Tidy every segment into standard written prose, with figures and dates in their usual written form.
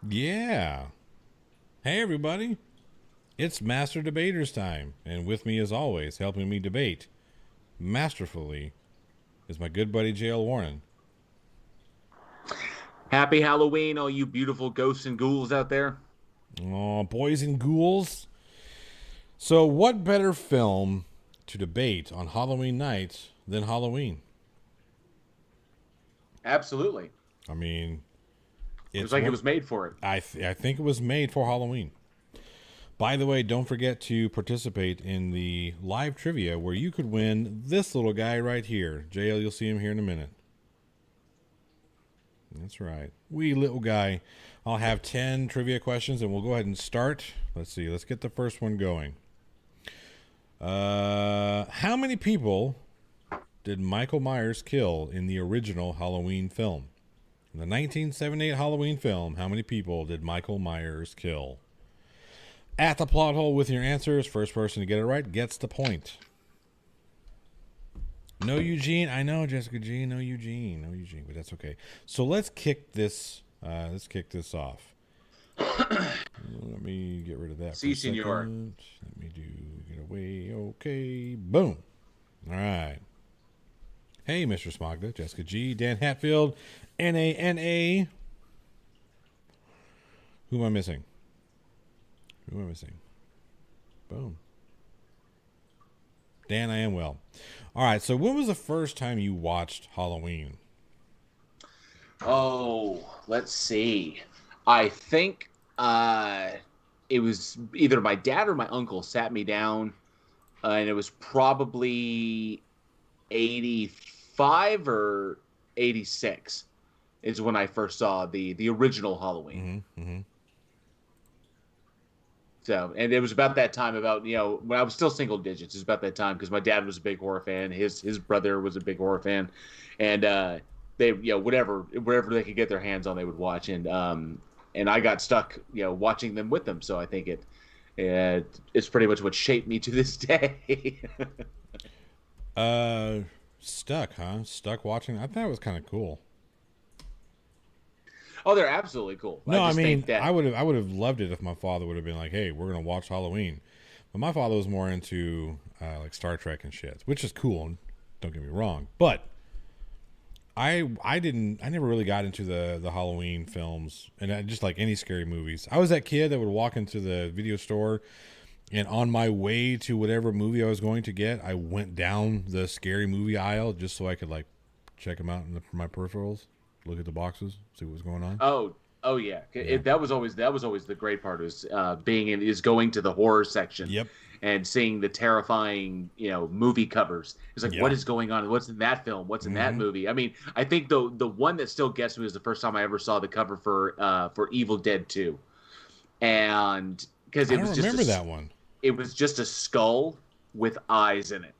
Yeah. Hey, everybody. It's Master Debaters time. And with me, as always, helping me debate masterfully is my good buddy J.L. Warren. Happy Halloween, all you beautiful ghosts and ghouls out there. Oh, boys and ghouls. So, what better film to debate on Halloween night than Halloween? Absolutely. I mean, It was it's like it one. was made for it. I think it was made for Halloween. By the way, don't forget to participate in the live trivia where you could win this little guy right here. JL, you'll see him here in a minute. That's right. Wee little guy. I'll have 10 trivia questions and we'll go ahead and start. Let's see. Let's get the first one going. How many people did Michael Myers kill in the original Halloween film? In the 1978 Halloween film, how many people did Michael Myers kill? At the plot hole with your answers. First person to get it right gets the point. No Eugene. I know, Jessica G. No Eugene. No Eugene, but that's okay. So let's kick this. Let's kick this off. Let me get rid of that for Si, a senor. second. Let me get away. Okay. Boom. All right. Hey, Mr. Smogda, Jessica G, Dan Hatfield, NANA. Who am I missing? Who am I missing? Boom. Dan, I am well. All right. So, when was the first time you watched Halloween? Oh, let's see. I think it was either my dad or my uncle sat me down, and it was probably 85 or 86 is when I first saw the original Halloween. Mm-hmm. So, and it was about that time, about when I was still single digits. It was about that time because my dad was a big horror fan. His brother was a big horror fan, and they whatever they could get their hands on, they would watch. And I got stuck watching them with them. So I think it's pretty much what shaped me to this day. Uh, Stuck, huh? Stuck watching. I thought it was kind of cool. Oh, they're absolutely cool. I No, I just think mean, that. I would have loved it if my father would have been like, "Hey, we're gonna watch Halloween," but my father was more into like Star Trek and shit, which is cool. Don't get me wrong, but I never really got into the Halloween films and just like any scary movies. I was that kid that would walk into the video store and on my way to whatever movie I was going to get, I went down the scary movie aisle just so I could like check them out in my peripherals, look at the boxes, see what was going on. Oh yeah, Yeah. that was always the great part is going to the horror section Yep. and seeing the terrifying movie covers. It's like, Yeah. what is going on? What's in that film? What's in that Mm-hmm. movie? I mean, I think the one that still gets me is the first time I ever saw the cover for Evil Dead 2, and because I don't remember that one. it was just a skull with eyes in it,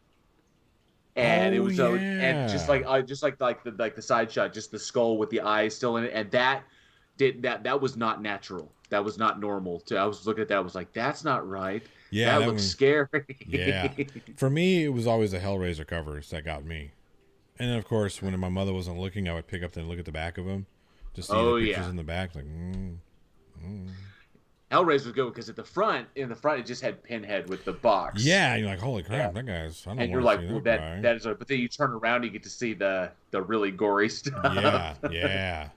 and it Oh was so, and yeah. just like the side shot, just the skull with the eyes still in it, and that was not natural. That was not normal. I was looking at that. I was like, that's not right. Yeah, That that looks one. Yeah. scary. For me, it was always the Hellraiser covers that got me. And then, of course, when my mother wasn't looking, I would pick up and look at the back of them to see the Oh pictures yeah, in the back. Like, mm. Hellraiser was good because in the front, it just had Pinhead with the box. Yeah. And you're like, holy Yeah, crap, that guy's. I don't and you're want to see like, well, that that guy. that is. But then you turn around, you get to see the really gory stuff. Yeah. Yeah.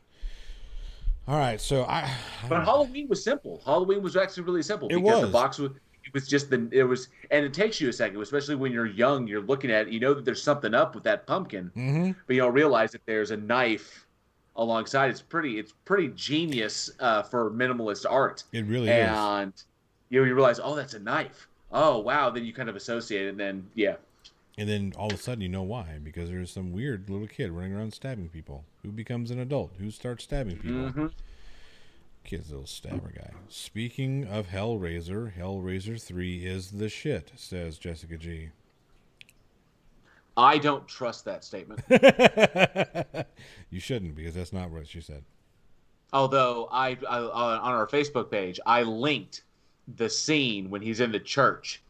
All right. So I But don't. Halloween was simple. Halloween was actually really simple It because the was. box was. It was just it was, and it takes you a second, especially when you're young. You're looking at it, you know that there's something up with that pumpkin, Mm-hmm. but you don't realize that there's a knife alongside. It's pretty genius for minimalist art, It really is. and you realize, oh, that's a knife. Oh wow, then you kind of associate it, and then yeah. And then all of a sudden, you know why? Because there's some weird little kid running around stabbing people. Who becomes an adult? Who starts stabbing people? hmm Kid's a little stabber guy. Speaking of Hellraiser, Hellraiser 3 is the shit, says Jessica G. I don't trust that statement. You shouldn't, because that's not what she said. Although on our Facebook page, I linked the scene when he's in the church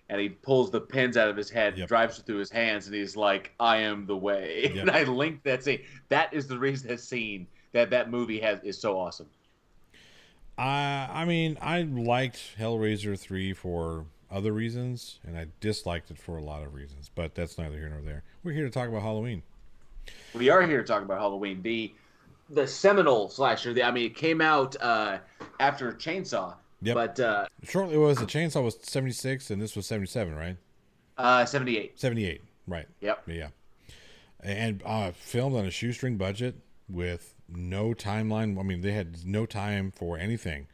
and he pulls the pins out of his head and Yep. drives it through his hands, and he's like, "I am the way." Yep. And I linked that scene. That is the reason that movie is so awesome. I mean, I liked Hellraiser 3 for other reasons, and I disliked it for a lot of reasons, but that's neither here nor there. We're here to talk about Halloween. We are here to talk about Halloween, the seminal slasher. I mean, it came out after Chainsaw, Yep. but Shortly, it was the Chainsaw was 76, and this was 77, right? 78. 78, right. Yep. Yeah. And filmed on a shoestring budget with no timeline. I mean, they had no time for anything.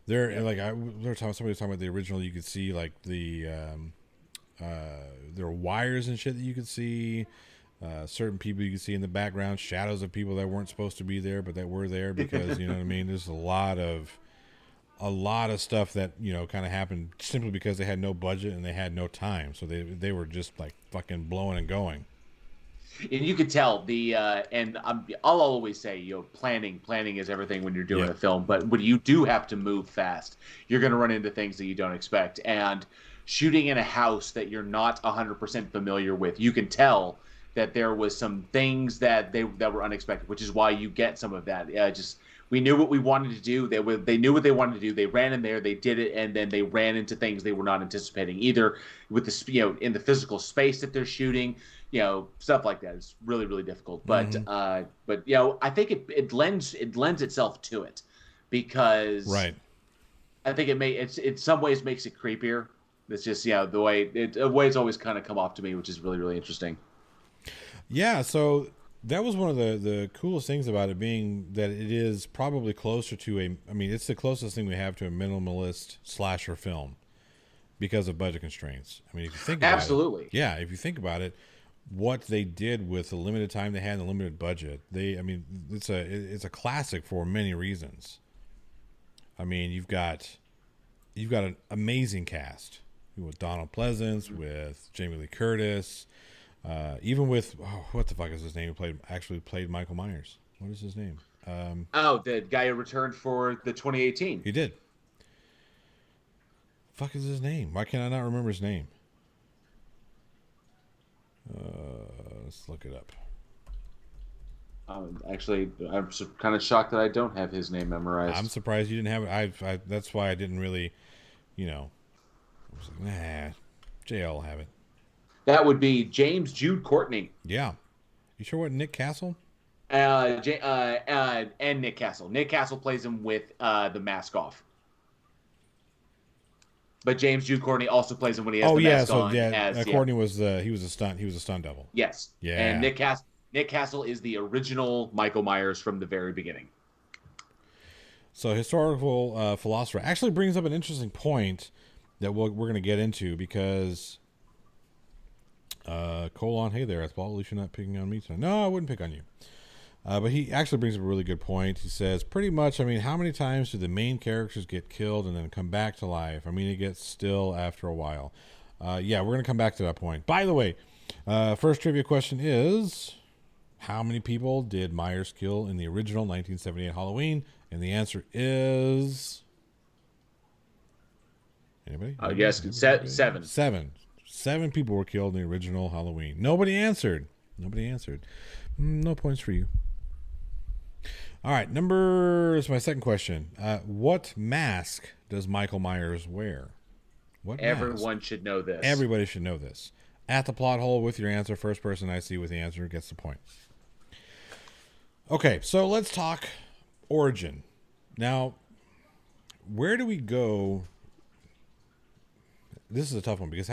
They're like somebody was talking about the original. You could see like there were wires and shit that you could see. Certain people you could see in the background, shadows of people that weren't supposed to be there, but that were there because you know what I mean. There's a lot of stuff that kind of happened simply because they had no budget and they had no time, so they were just like fucking blowing and going. And you could tell and I'll always say, planning is everything when you're doing a film. But when you do have to move fast, you're going to run into things that you don't expect. And shooting in a house that you're not 100% familiar with, you can tell that there was some things that were unexpected, which is why you get some of that. We knew what we wanted to do. They knew what they wanted to do. They ran in there, they did it, and then they ran into things they were not anticipating, either with the in the physical space that they're shooting, stuff like that. It's really, really difficult. But I think it lends itself to it because right. I think it in some ways makes it creepier. It's just the way it's always kind of come off to me, which is really, really interesting. Yeah, so that was one of the coolest things about it, being that it is probably closer to it's the closest thing we have to a minimalist slasher film because of budget constraints. I mean, if you think about Absolutely. if you think about it, what they did with the limited time they had and the limited budget, it's a classic for many reasons. I mean, you've got an amazing cast with Donald Pleasance, with Jamie Lee Curtis. Even with what the fuck is his name? Who actually played Michael Myers? What is his name? The guy who returned for the 2018. He did. Fuck is his name? Why can I not remember his name? Let's look it up. Actually, I'm kind of shocked that I don't have his name memorized. I'm surprised you didn't have it. I that's why I didn't really, I was like, nah, JL will have it. That would be James Jude Courtney. Yeah. You sure what Nick Castle? And Nick Castle. Nick Castle plays him with the mask off. But James Jude Courtney also plays him when he has the mask on. Courtney was a stunt double. Yes. Yeah. And Nick Castle is the original Michael Myers from the very beginning. So historical philosopher actually brings up an interesting point that we're going to get into because hey there, Ethball, at least you're not picking on me tonight. No, I wouldn't pick on you. But he actually brings up a really good point. He says, pretty much, how many times do the main characters get killed and then come back to life? It gets still after a while. We're going to come back to that point. By the way, first trivia question is, how many people did Myers kill in the original 1978 Halloween? And the answer is... Anybody? Yes, 7. 7 people were killed in the original Halloween. Nobody answered. No points for you. All right, is my second question. What mask does Michael Myers wear? Everyone should know this. Everybody should know this. At the plot hole with your answer. First person I see with the answer gets the point. Okay, so let's talk origin. Now, where do we go? This is a tough one because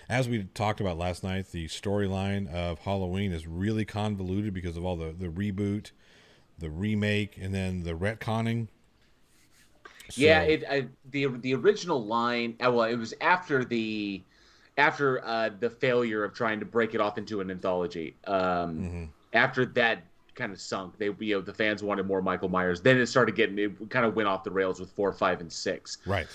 as we talked about last night, the storyline of Halloween is really convoluted because of all the reboot, the remake, and then the retconning. So, the original line. Well, it was after the failure of trying to break it off into an anthology. After that kind of sunk, the fans wanted more Michael Myers. Then it kind of went off the rails with 4, 5, and 6. Right.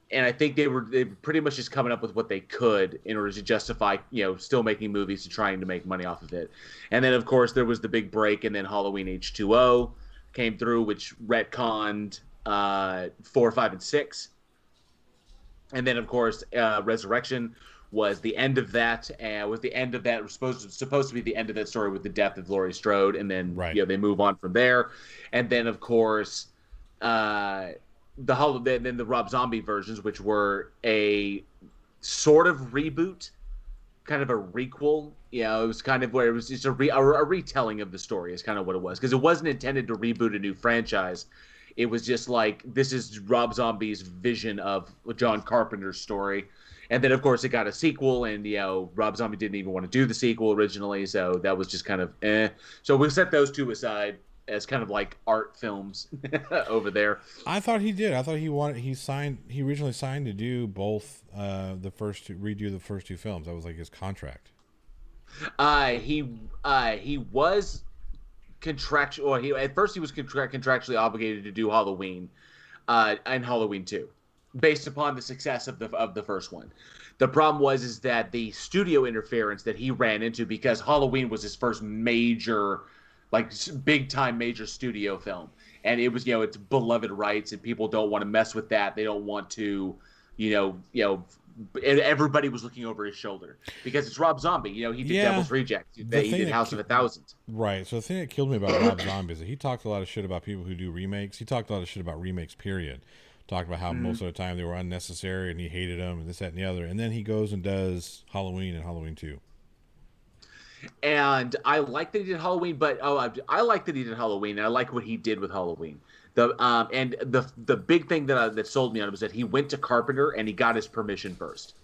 And I think they were pretty much just coming up with what they could in order to justify, still making movies and trying to make money off of it. And then, of course, there was the big break, and then Halloween H2O came through, which retconned 4, 5, and 6. And then, of course, Resurrection, was the end of that, and was the end of that was supposed to be the end of that story with the death of Laurie Strode, and then Right. they move on from there, and then of course, uh, then the Rob Zombie versions, which were a sort of reboot, kind of a requel. It was kind of where it was just a retelling of the story is kind of what it was, because it wasn't intended to reboot a new franchise. It was just like, this is Rob Zombie's vision of John Carpenter's story. And then, of course, it got a sequel, and Rob Zombie didn't even want to do the sequel originally, so that was just kind of eh. So we'll set those two aside as kind of like art films over there. I thought he did. I thought he originally signed to do both redo the first two films. That was like his contract. He was contractual. At first he was contractually obligated to do Halloween, and Halloween 2, based upon the success of the first one. The problem was that the studio interference that he ran into, because Halloween was his first major, like big time major studio film, and it was it's beloved rights, and people don't want to mess with that. They don't want to, everybody was looking over his shoulder because it's Rob Zombie. He did Devil's Rejects. He did House of a Thousand. Right. So the thing that killed me about Rob Zombie is that he talked a lot of shit about people who do remakes. He talked a lot of shit about remakes, period. Talked about how most of the time they were unnecessary and he hated them and this, that, and the other. And then he goes and does Halloween and Halloween 2. And I like that he did Halloween, but I like that he did Halloween, and I like what he did with Halloween. The big thing that sold me on it was that he went to Carpenter and he got his permission first.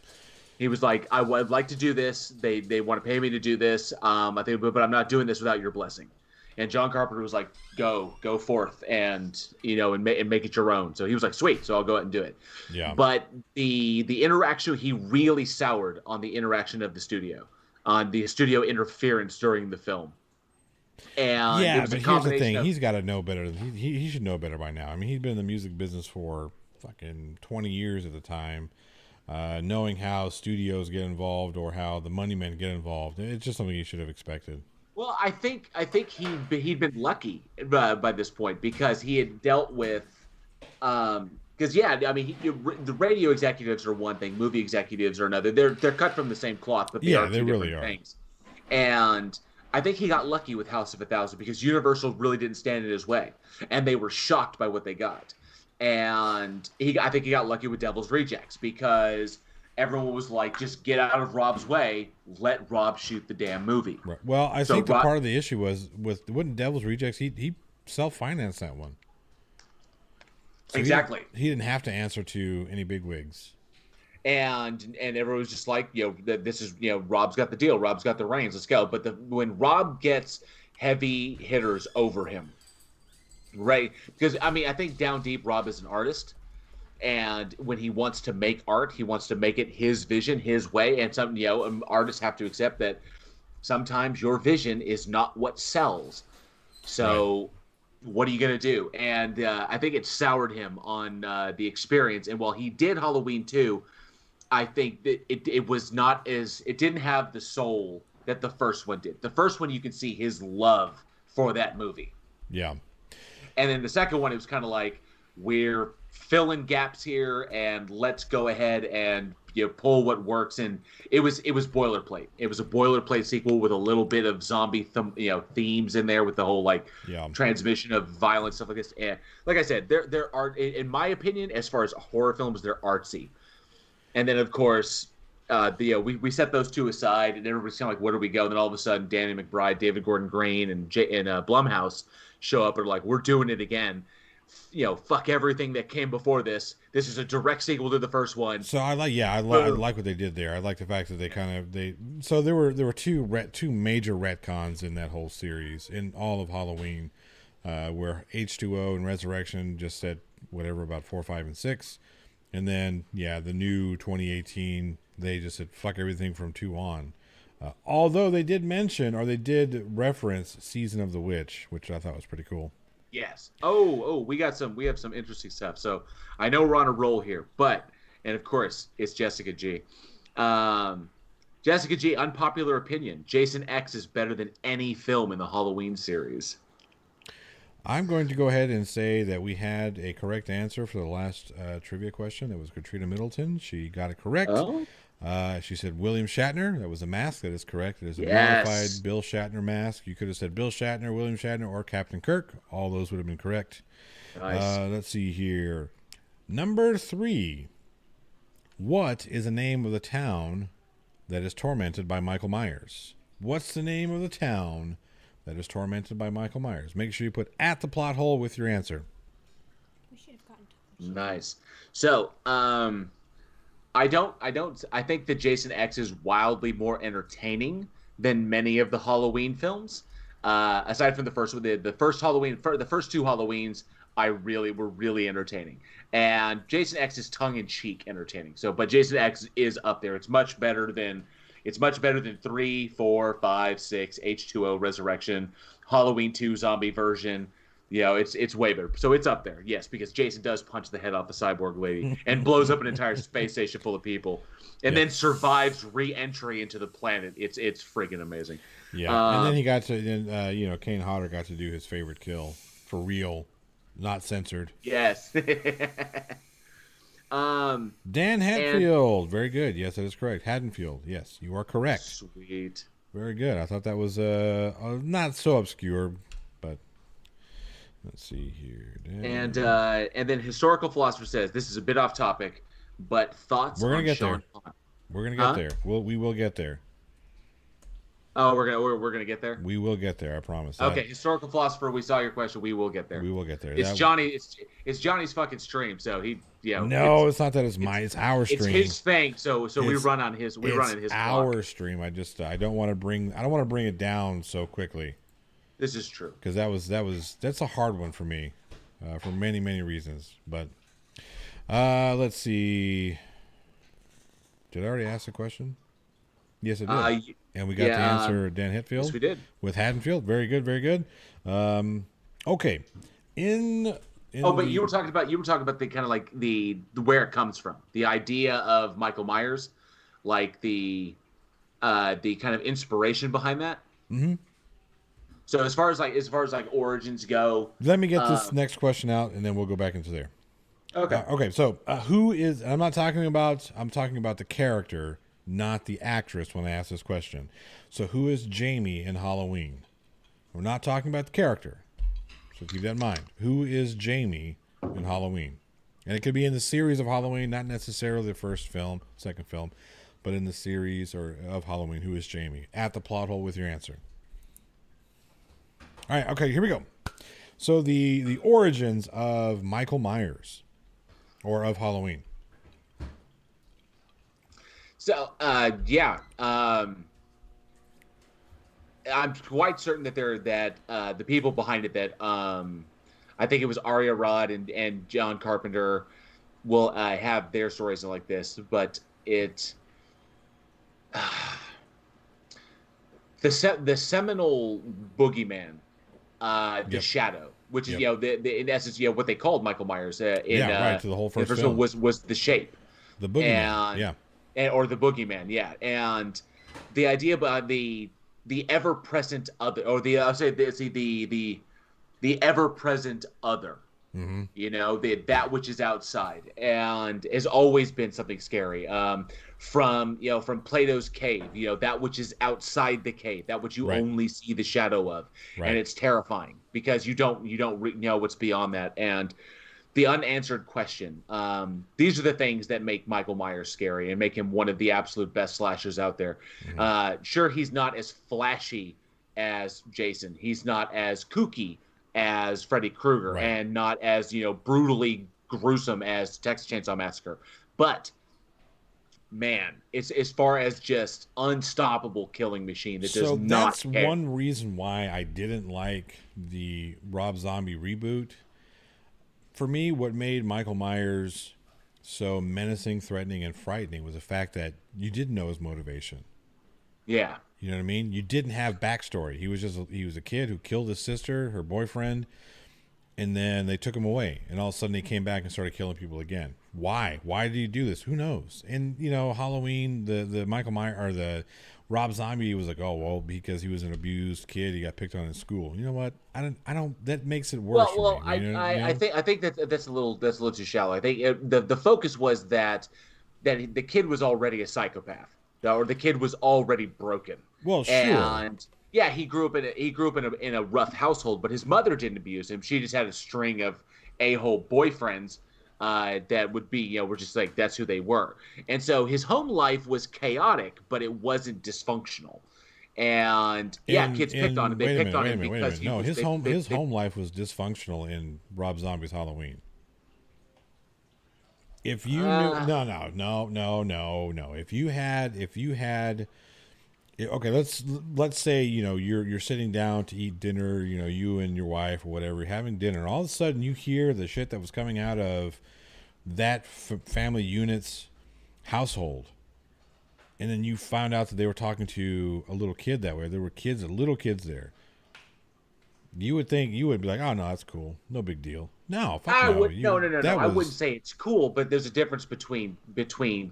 He was like, I would like to do this. They want to pay me to do this. I think, but I'm not doing this without your blessing. And John Carpenter was like, go forth, and and make it your own. So he was like, sweet. So I'll go ahead and do it. Yeah. But the interaction, he really soured on the interaction of the studio, on the studio interference during the film. And yeah, it was but here's the thing: he's got to know better. He should know better by now. I mean, he's been in the music business for fucking 20 years at the time. Knowing how studios get involved or how the money men get involved, it's just something you should have expected. Well, I think he'd been lucky by this point, because he had dealt with, because the radio executives are one thing, movie executives are another. They're cut from the same cloth, but they are two really different things. And I think he got lucky with House of a Thousand, because Universal really didn't stand in his way, and they were shocked by what they got. And I think he got lucky with Devil's Rejects, because everyone was like, just get out of Rob's way, let Rob shoot the damn movie. Right. Well, I think the part of the issue wasn't Devil's Rejects. He self-financed that one. So exactly. He didn't have to answer to any bigwigs. And everyone was just like, this is, Rob's got the deal. Rob's got the reins. Let's go. But when Rob gets heavy hitters over him, right? Because, I think down deep, Rob is an artist. And when he wants to make art, he wants to make it his vision, his way. And some, artists have to accept that sometimes your vision is not what sells. So right. What are you going to do? And I think it soured him on the experience. And while he did Halloween 2, I think that it didn't have the soul that the first one did. The first one, you can see his love for that movie. Yeah. And then the second one, it was kind of like, we're filling gaps here, and let's go ahead and pull what works. And it was boilerplate. It was a boilerplate sequel with a little bit of zombie themes in there, with the whole transmission of violence, stuff like this. And like I said, there are, in my opinion, as far as horror films, they're artsy. And then, of course, we set those two aside, and everybody's kind of like, where do we go? And then all of a sudden, Danny McBride, David Gordon Green, and Blumhouse show up and are like, we're doing it again. Fuck everything that came before this. This is a direct sequel to the first one. So I like what they did there. I like the fact that so there were two major retcons in that whole series, in all of Halloween, where H2O and Resurrection just said whatever about 4, 5, and 6. And then, the new 2018, they just said, fuck everything from 2 on. Although they did mention, or they did reference Season of the Witch, which I thought was pretty cool. Yes. We have some interesting stuff. So I know we're on a roll here, and of course, it's Jessica G. Jessica G, unpopular opinion. Jason X is better than any film in the Halloween series. I'm going to go ahead and say that we had a correct answer for the last trivia question. It was Katrina Middleton. She got it correct. Oh. She said William Shatner. That was a mask. That is correct. It is a Yes. modified Bill Shatner mask. You could have said Bill Shatner, William Shatner, or Captain Kirk. All those would have been correct. Nice. Let's see here. Number 3. What is the name of the town that is tormented by Michael Myers? What's the name of the town that is tormented by Michael Myers? Make sure you put at the plot hole with your answer. We should have gotten Nice. So, I think that Jason X is wildly more entertaining than many of the Halloween films. Aside from the first one, the first Halloween, the first 2 Halloweens, were really entertaining. And Jason X is tongue in cheek entertaining. So, but Jason X is up there. It's much better than 3, 4, 5, 6, H2O Resurrection, Halloween 2 zombie version. It's way better. So it's up there, yes, because Jason does punch the head off the cyborg lady and blows up an entire space station full of people, and then survives re-entry into the planet. It's freaking amazing. Yeah, and then he got to, Kane Hodder got to do his favorite kill for real, not censored. Yes. Dan Hatfield, very good. Yes, that is correct. Haddonfield. Yes, you are correct. Sweet. Very good. I thought that was not so obscure, but. Let's see here. And then historical philosopher says, this is a bit off topic, but thoughts We're gonna on get Sean there. Connery. We're gonna get there. We will get there. Oh, we're gonna get there. We will get there. I promise. Okay, historical philosopher. We saw your question. We will get there. We will get there. It's Johnny. It's Johnny's fucking stream. So No, it's not that. It's our stream. It's his thing. So we run on his. We run in his. Our clock. stream. I don't want to bring it down so quickly. This is true. Because that's a hard one for me, for many reasons. But let's see. Did I already ask the question? Yes, I did. And we got the answer, Dan Hetfield. Yes, we did. With Haddonfield. Very good, very good. Okay. But you were talking about the kind of like the where it comes from. The idea of Michael Myers, like the kind of inspiration behind that. Mm-hmm. So as far as origins go, let me get this next question out, and then we'll go back into there. Okay. Okay. So who is? I'm talking about the character, not the actress. When I ask this question, so who is Jamie in Halloween? We're not talking about the character, so keep that in mind. Who is Jamie in Halloween? And it could be in the series of Halloween, not necessarily the first film, second film, but in the series of Halloween. Who is Jamie? At the plot hole with your answer. All right, okay, here we go. So the origins of Michael Myers, or of Halloween. So I'm quite certain that the people behind it that I think it was Aria Rod and John Carpenter will have their stories like this, but the seminal boogeyman. The Shadow, which is in essence what they called Michael Myers to the whole first film was the Shape, the boogeyman, or the boogeyman, and the idea about the ever present other, or the ever present other, that which is outside and has always been something scary. From Plato's cave, that which is outside the cave, that which you only see the shadow of, and it's terrifying because you don't know what's beyond that. And the unanswered question, these are the things that make Michael Myers scary and make him one of the absolute best slashers out there. Sure, he's not as flashy as Jason, he's not as kooky as Freddy Krueger, and not as brutally gruesome as Texas Chainsaw Massacre, but man, it's as far as just unstoppable killing machine that does not care. That's one reason why I didn't like the Rob Zombie reboot. For me, what made Michael Myers so menacing, threatening, and frightening was the fact that you didn't know his motivation. Yeah. You know what I mean? You didn't have backstory. He was a kid who killed his sister, her boyfriend, and then they took him away. And all of a sudden he came back and started killing people again. Why? Why did he do this? Who knows? And Halloween, the Michael Myers or the Rob Zombie was like, oh well, because he was an abused kid, he got picked on in school. You know what? I don't. That makes it worse. Well, for me, I think that's a little too shallow. I think the focus was that that the kid was already a psychopath, or the kid was already broken. Well, sure. And yeah, he grew up in a rough household, but his mother didn't abuse him. She just had a string of a-hole boyfriends that would be, were just like that's who they were. And so his home life was chaotic, but it wasn't dysfunctional. And yeah, kids picked on him. They picked on him because he No, was his home life was dysfunctional in Rob Zombie's Halloween. If you knew, no. If you had, okay, let's say you're sitting down to eat dinner, you and your wife or whatever, you're having dinner, and all of a sudden you hear the shit that was coming out of that family unit's household, and then you found out that they were talking to a little kid that way. There were little kids there. You would think you would be like, oh no, that's cool, no big deal. No, fuck I no. would no. I wouldn't say it's cool, but there's a difference between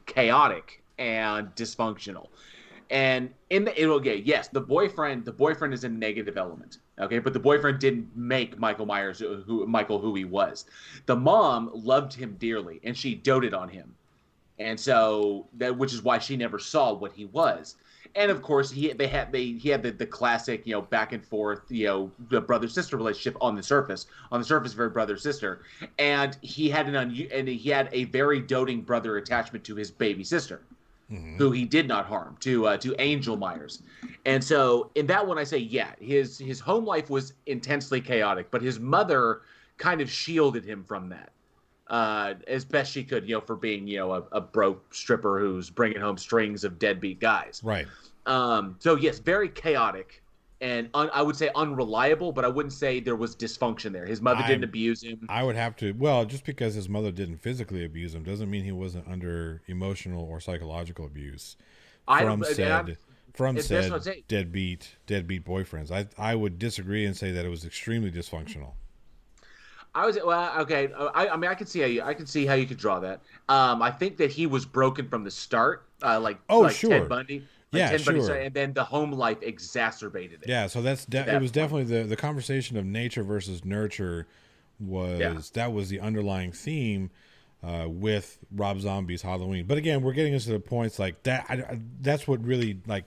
chaotic and dysfunctional. And in the it'll get yes, the boyfriend is a negative element. Okay, but the boyfriend didn't make Michael Myers who he was. The mom loved him dearly, and she doted on him, and so which is why she never saw what he was. And of course, he had the classic, back and forth, the brother sister relationship on the surface, very brother sister, and he had a very doting brother attachment to his baby sister, who he did not harm, to Angel Myers. And so in that one, I say, yeah, his home life was intensely chaotic, but his mother kind of shielded him from that. As best she could, for being, a broke stripper who's bringing home strings of deadbeat guys. Right. So yes, very chaotic, and I would say unreliable, but I wouldn't say there was dysfunction there. His mother didn't abuse him. I would have to. Well, just because his mother didn't physically abuse him doesn't mean he wasn't under emotional or psychological abuse from said deadbeat boyfriends. I would disagree and say that it was extremely dysfunctional. Okay. I mean, I can see how you could draw that. I think that he was broken from the start, like sure. Ted Bundy. Ted Bundy, and then the home life exacerbated it. Yeah, so it was definitely the conversation of nature versus nurture that was the underlying theme with Rob Zombie's Halloween. But again, we're getting into the points like that. That's what really like.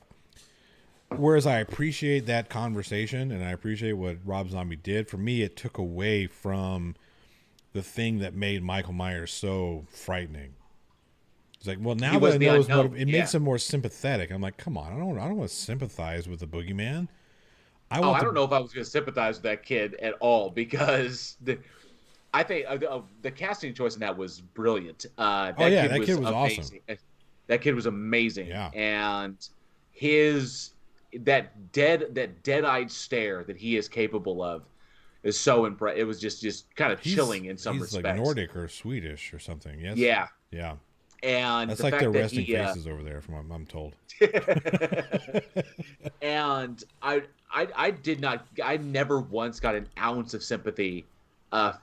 Whereas I appreciate that conversation and I appreciate what Rob Zombie did, for me it took away from the thing that made Michael Myers so frightening. It's like, well, now that I know it makes him more sympathetic. I'm like, come on, I don't want to sympathize with the boogeyman. I don't know if I was going to sympathize with that kid at all, because I think the casting choice in that was brilliant. That kid was amazing. Awesome. That kid was amazing. Yeah. And that dead-eyed stare that he is capable of is so impressive. It was just kind of chilling in some respects. He's like Nordic or Swedish or something. Yes. Yeah. Yeah. And that's like their resting faces over there, from what I'm told. And I never once got an ounce of sympathy,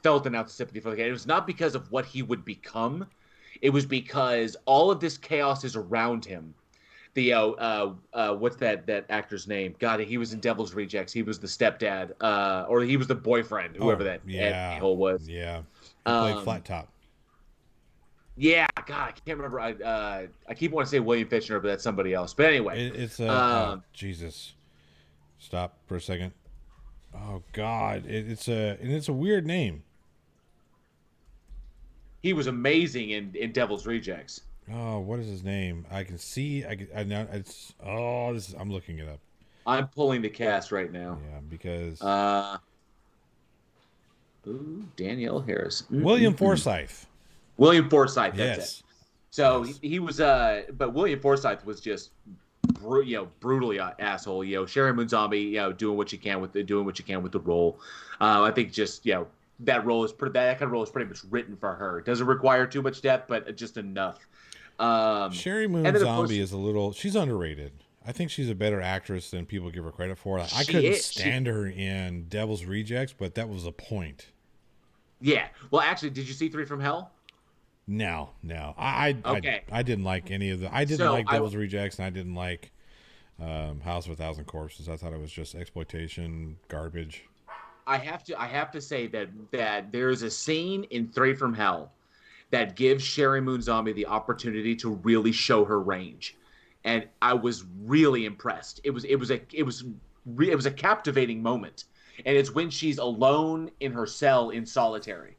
felt an ounce of sympathy for the guy. It was not because of what he would become. It was because all of this chaos is around him. What's that actor's name? God, he was in Devil's Rejects. He was the stepdad, or he was the boyfriend, whoever that a-hole was. Yeah. He played Flat Top. Yeah, God, I can't remember. I keep wanting to say William Fichtner, but that's somebody else. But anyway, it's Jesus. Stop for a second. Oh God, it's a weird name. He was amazing in Devil's Rejects. Oh, what is his name? I can see. I'm looking it up. I'm pulling the cast right now. Yeah, because Danielle Harris, William Forsythe. William Forsythe, that's it. So yes. he was, but William Forsythe was just, brutally asshole. Sherry Moon Zombie, doing what you can with the role. I think just that kind of role is pretty much written for her. It doesn't require too much depth, but just enough. Sherry Moon Zombie is she's underrated. I think she's a better actress than people give her credit for. I couldn't stand her in Devil's Rejects, but that was the point. Yeah. Well, actually, did you see 3 from Hell? No. I didn't like any of the. I didn't like Devil's Rejects, and I didn't like House of a Thousand Corpses. I thought it was just exploitation garbage. I have to say that there's a scene in 3 from Hell that gives Sherry Moon Zombie the opportunity to really show her range, and I was really impressed. It was a captivating moment, and it's when she's alone in her cell in Solitary,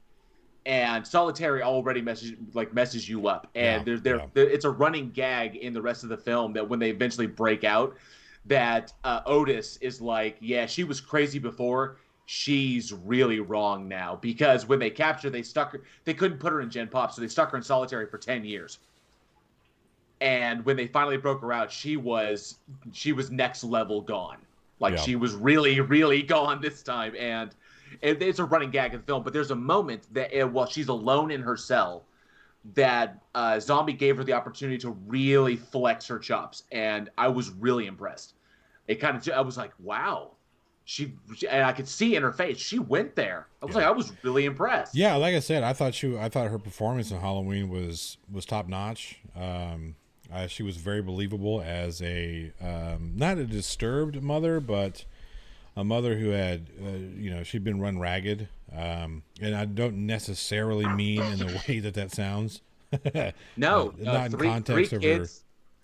and Solitary already messes you up, and it's a running gag in the rest of the film that when they eventually break out, that Otis is like, yeah, she was crazy before, she's really wrong now, because when they captured, they stuck her, they couldn't put her in Gen Pop, so they stuck her in Solitary for 10 years. And when they finally broke her out, she was next level gone. Like, she was really, really gone this time. And it's a running gag in the film, but there's a moment that while she's alone in her cell, that Zombie gave her the opportunity to really flex her chops, and I was really impressed. I was like, wow. And I could see in her face, she went there. I was really impressed. Yeah, like I said, I thought her performance in Halloween was top notch. She was very believable as a not a disturbed mother, but a mother who had she'd been run ragged, and I don't necessarily mean in the way that sounds. No, not in context of her.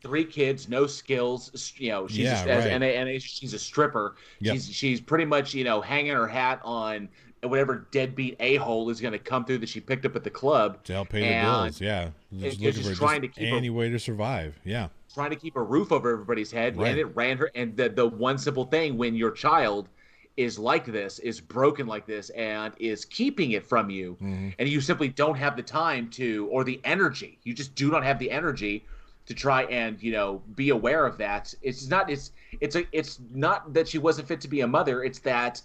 3 kids, no skills. She's she's a stripper. Yep. She's pretty much hanging her hat on whatever deadbeat a-hole is going to come through that she picked up at the club to help pay the bills. Yeah, just trying to keep any way to survive. Yeah, trying to keep a roof over everybody's head, right. And it ran her. And the one simple thing, when your child is like this, is broken like this, and is keeping it from you, mm-hmm. and you simply don't have the time to, or the energy, you just do not have the energy to try and be aware of that. It's not that she wasn't fit to be a mother. It's that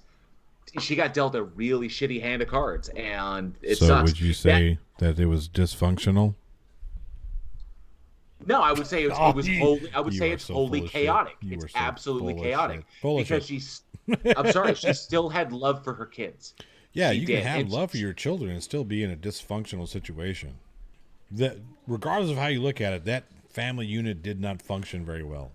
she got dealt a really shitty hand of cards, and it sucks. So would you say that it was dysfunctional? No, I would say it was wholly. I would say it's wholly chaotic. It's so absolutely chaotic because she's. I'm sorry, she still had love for her kids. Yeah, you can have love for your children and still be in a dysfunctional situation. That, regardless of how you look at it, that family unit did not function very well.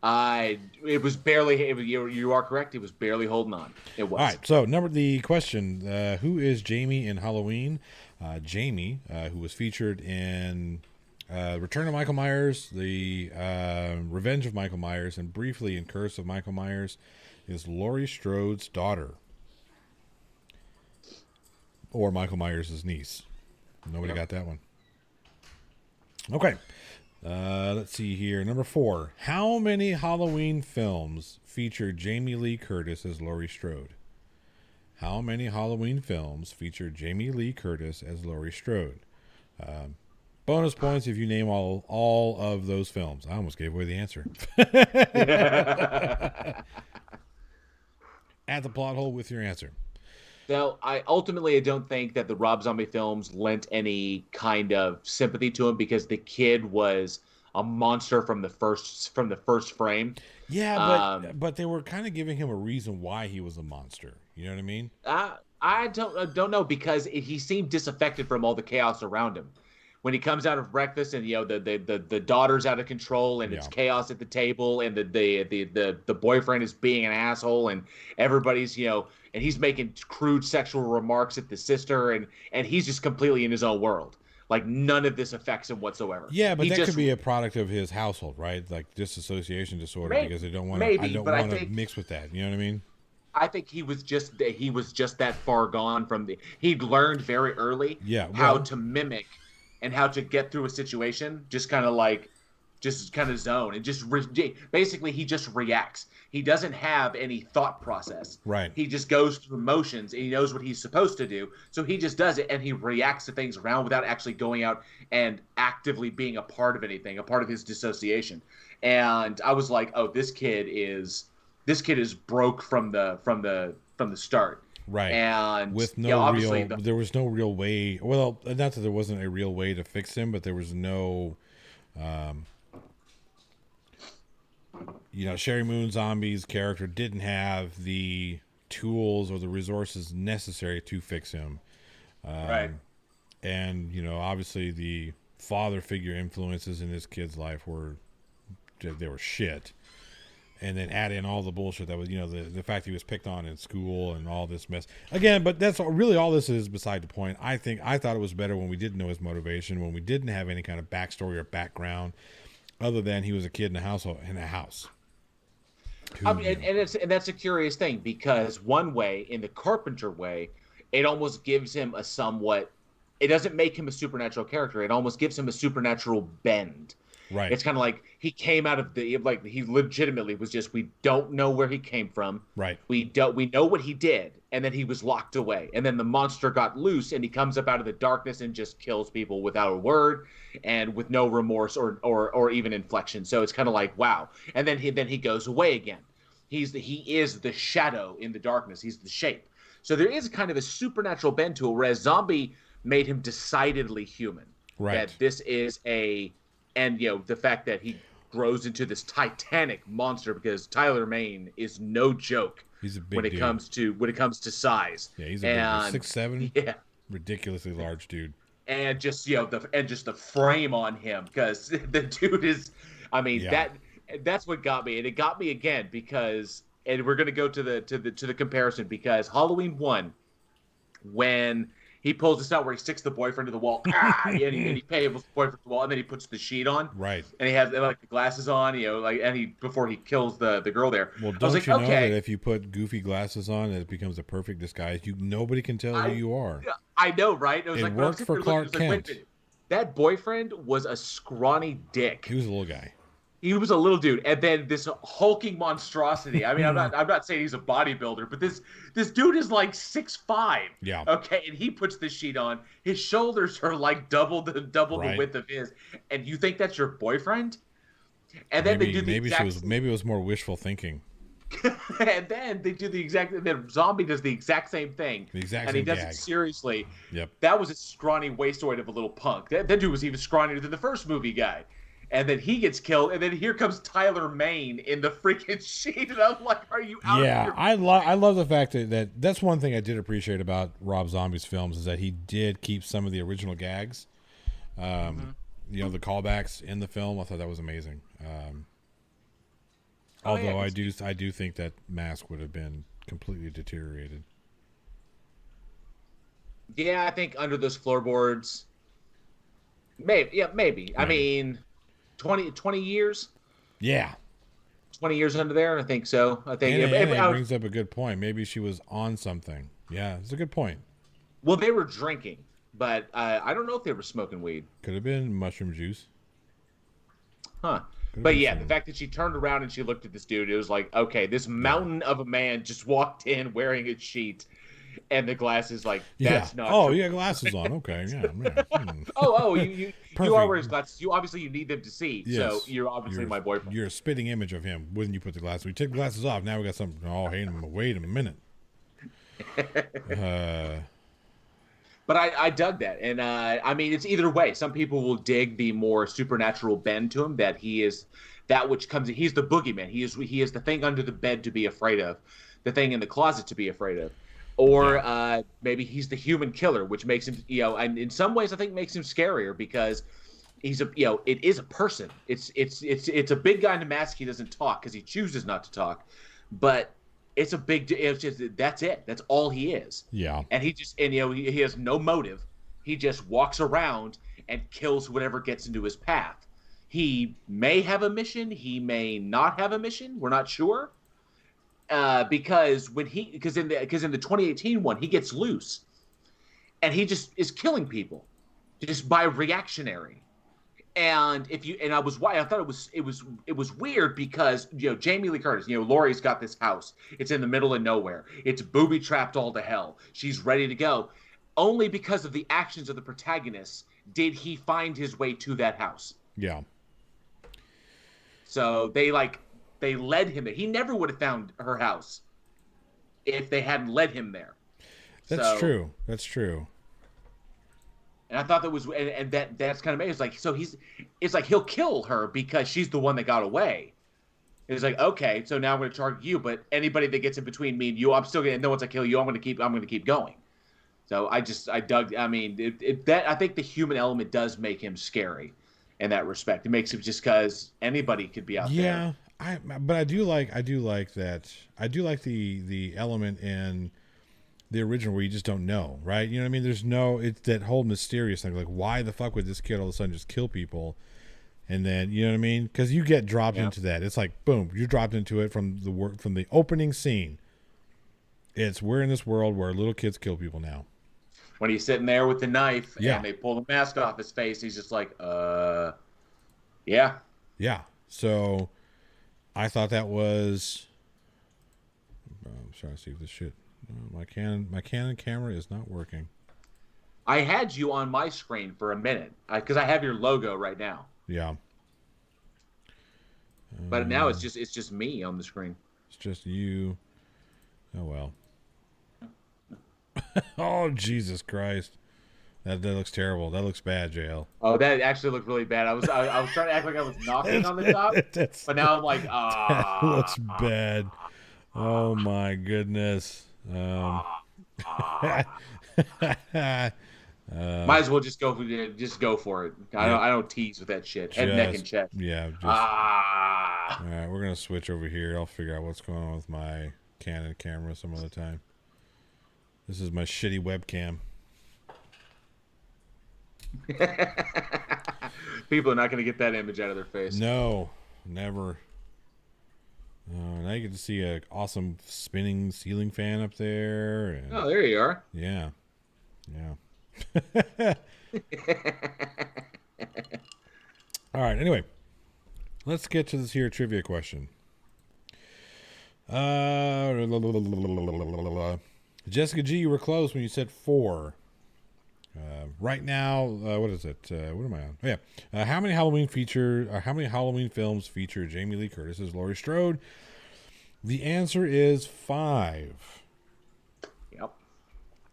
It was barely. You are correct. It was barely holding on. It was. All right. So, the question: who is Jamie in Halloween? Jamie, who was featured in Return of Michael Myers, the Revenge of Michael Myers, and briefly in Curse of Michael Myers, is Laurie Strode's daughter, or Michael Myers' niece. Nobody got that one. Okay. Let's see here. Number 4. How many Halloween films feature Jamie Lee Curtis as Laurie Strode? How many Halloween films feature Jamie Lee Curtis as Laurie Strode? Bonus points if you name all of those films. I almost gave away the answer. At the plot hole with your answer. Now, I don't think that the Rob Zombie films lent any kind of sympathy to him, because the kid was a monster from the first frame. Yeah, but they were kind of giving him a reason why he was a monster. You know what I mean? I don't know, because he seemed disaffected from all the chaos around him. When he comes out of breakfast and the daughter's out of control and it's chaos at the table, and the boyfriend is being an asshole, and everybody's and he's making crude sexual remarks at the sister, and he's just completely in his own world. Like, none of this affects him whatsoever. Yeah, but that could be a product of his household, right? Like disassociation disorder, because they don't want to mix with that. You know what I mean? I think he was just that far gone from he'd learned very early how to mimic and how to get through a situation, just kind of zone, and basically he just reacts. He doesn't have any thought process. Right. He just goes through motions, and he knows what he's supposed to do. So he just does it, and he reacts to things around without actually going out and actively being a part of anything, a part of his dissociation. And I was like, oh, this kid is broke from the start. Right. And with there was no real way. Well, not that there wasn't a real way to fix him, but there was no, Sherry Moon Zombie's character didn't have the tools or the resources necessary to fix him. Right. And, obviously the father figure influences in this kid's life were shit. and then add in all the bullshit that was, the fact he was picked on in school and all this mess again. But that's really all this is beside the point. I thought it was better when we didn't know his motivation, when we didn't have any kind of backstory or background other than he was a kid in a house. I mean, and that's a curious thing, because one way, in the Carpenter way, it almost gives him a somewhat. It doesn't make him a supernatural character. It almost gives him a supernatural bend. Right. It's kind of like he came out of he legitimately was just, we don't know where he came from. Right. We know what he did, and then he was locked away, and then the monster got loose, and he comes up out of the darkness and just kills people without a word and with no remorse or even inflection. So it's kind of like, wow. And then he goes away again. He is the shadow in the darkness. He's the shape. So there is kind of a supernatural bend to it, whereas Zombie made him decidedly human. Right. That this is and the fact that he grows into this titanic monster, because Tyler Mane is no joke. He's a big when it dude. comes to size. Yeah, he's a big 6'7". Yeah, ridiculously large dude. And just the frame on him, because the dude is, I mean, that's what got me, and it got me again because, and we're gonna go to the comparison, because Halloween 1, when he pulls this out where he sticks the boyfriend to the wall, and he pables the boyfriend to the wall, and then he puts the sheet on. Right. And he has like the glasses on, before he kills the girl there. Well, don't you know that if you put goofy glasses on, it becomes a perfect disguise? Nobody can tell who you are. I know, right? It worked for Clark Kent. That boyfriend was a scrawny dick. He was a little guy. He was a little dude, and then this hulking monstrosity. I mean, I'm not saying he's a bodybuilder, but this dude is like 6'5". Yeah. Okay, and he puts the sheet on. His shoulders are like double the width of his, and you think that's your boyfriend? And then they do the maybe it was more wishful thinking. And then they do the exact. And then Zombie does the exact same thing. And he does it seriously. Yep. That was a scrawny wastoid of a little punk. That dude was even scrawnier than the first movie guy. And then he gets killed, and then here comes Tyler Mane in the freaking sheet, and I'm like, "Are you out?" Yeah, I love the fact that's one thing I did appreciate about Rob Zombie's films, is that he did keep some of the original gags, the callbacks in the film. I thought that was amazing. Although I do think that mask would have been completely deteriorated. Yeah, I think under those floorboards, maybe. Right. I mean. 20 years? Yeah. 20 years under there? I think so. I think it brings up a good point. Maybe she was on something. Yeah, it's a good point. Well, they were drinking, but I don't know if they were smoking weed. Could have been mushroom juice. Huh. But yeah, the fact that she turned around and she looked at this dude, it was like, okay, this mountain of a man just walked in wearing a sheet. And the glasses, like, that's not. Oh, true. yeah, glasses on. Okay, yeah. You are wearing his glasses. You need them to see. Yes. So you're obviously my boyfriend. You're a spitting image of him when you put the glasses. We took the glasses off. Now we got something. Oh, hey, wait a minute. But I dug that, and I mean, it's either way. Some people will dig the more supernatural bend to him, that he is that which comes. He's the boogeyman. He is the thing under the bed to be afraid of, the thing in the closet to be afraid of. Or maybe he's the human killer, which makes him, and in some ways I think makes him scarier, because he's it is a person. It's a big guy in a mask. He doesn't talk because he chooses not to talk, but it's a big. It's just that's it. That's all he is. Yeah. And he has no motive. He just walks around and kills whatever gets into his path. He may have a mission. He may not have a mission. We're not sure. Because in the 2018 one, he gets loose, and he just is killing people, just by reactionary. And I thought it was weird, because Jamie Lee Curtis, Laurie's got this house. It's in the middle of nowhere. It's booby trapped all to hell. She's ready to go. Only because of the actions of the protagonist did he find his way to that house. Yeah. So they led him there. He never would have found her house if they hadn't led him there. That's true. That's true. And I thought that was, and that's kind of amazing. It's like he'll kill her because she's the one that got away. It's like, okay, so now I'm going to target you, but anybody that gets in between me and you, I'm still going to. No, once I kill you, I'm going to keep going. So I dug. I mean, I think the human element does make him scary in that respect. It makes him, just because anybody could be out there. Yeah, But I do like that. I do like the element in the original where you just don't know, right? You know what I mean? There's no, it's that whole mysterious thing. Like, why the fuck would this kid all of a sudden just kill people? And then, you know what I mean? Because you get dropped into that. It's like, boom, you're dropped into it from the opening scene. It's, we're in this world where little kids kill people now. When he's sitting there with the knife and they pull the mask off his face, he's just like, yeah. Yeah. So I thought that was, I'm trying to see if this shit, my Canon camera is not working. I had you on my screen for a minute because I have your logo right now. Yeah. But now it's just me on the screen. It's just you. Oh well. Oh Jesus Christ. That looks terrible. That looks bad, JL. Oh, that actually looked really bad. I was trying to act like I was knocking on the top, but now I'm like, that looks bad. Oh my goodness. Might as well just go for it. I don't tease with that shit. Head, neck, and chest. Yeah. All right, we're gonna switch over here. I'll figure out what's going on with my Canon camera some other time. This is my shitty webcam. People are not going to get that image out of their face. No, never. Now you get to see an awesome spinning ceiling fan up there. And, oh, there you are. Yeah. All right. Anyway, let's get to this here trivia question. Jessica G, you were close when you said 4. Right now, what is it? What am I on? Oh, yeah. How many Halloween films feature Jamie Lee Curtis as Laurie Strode? The answer is 5. Yep.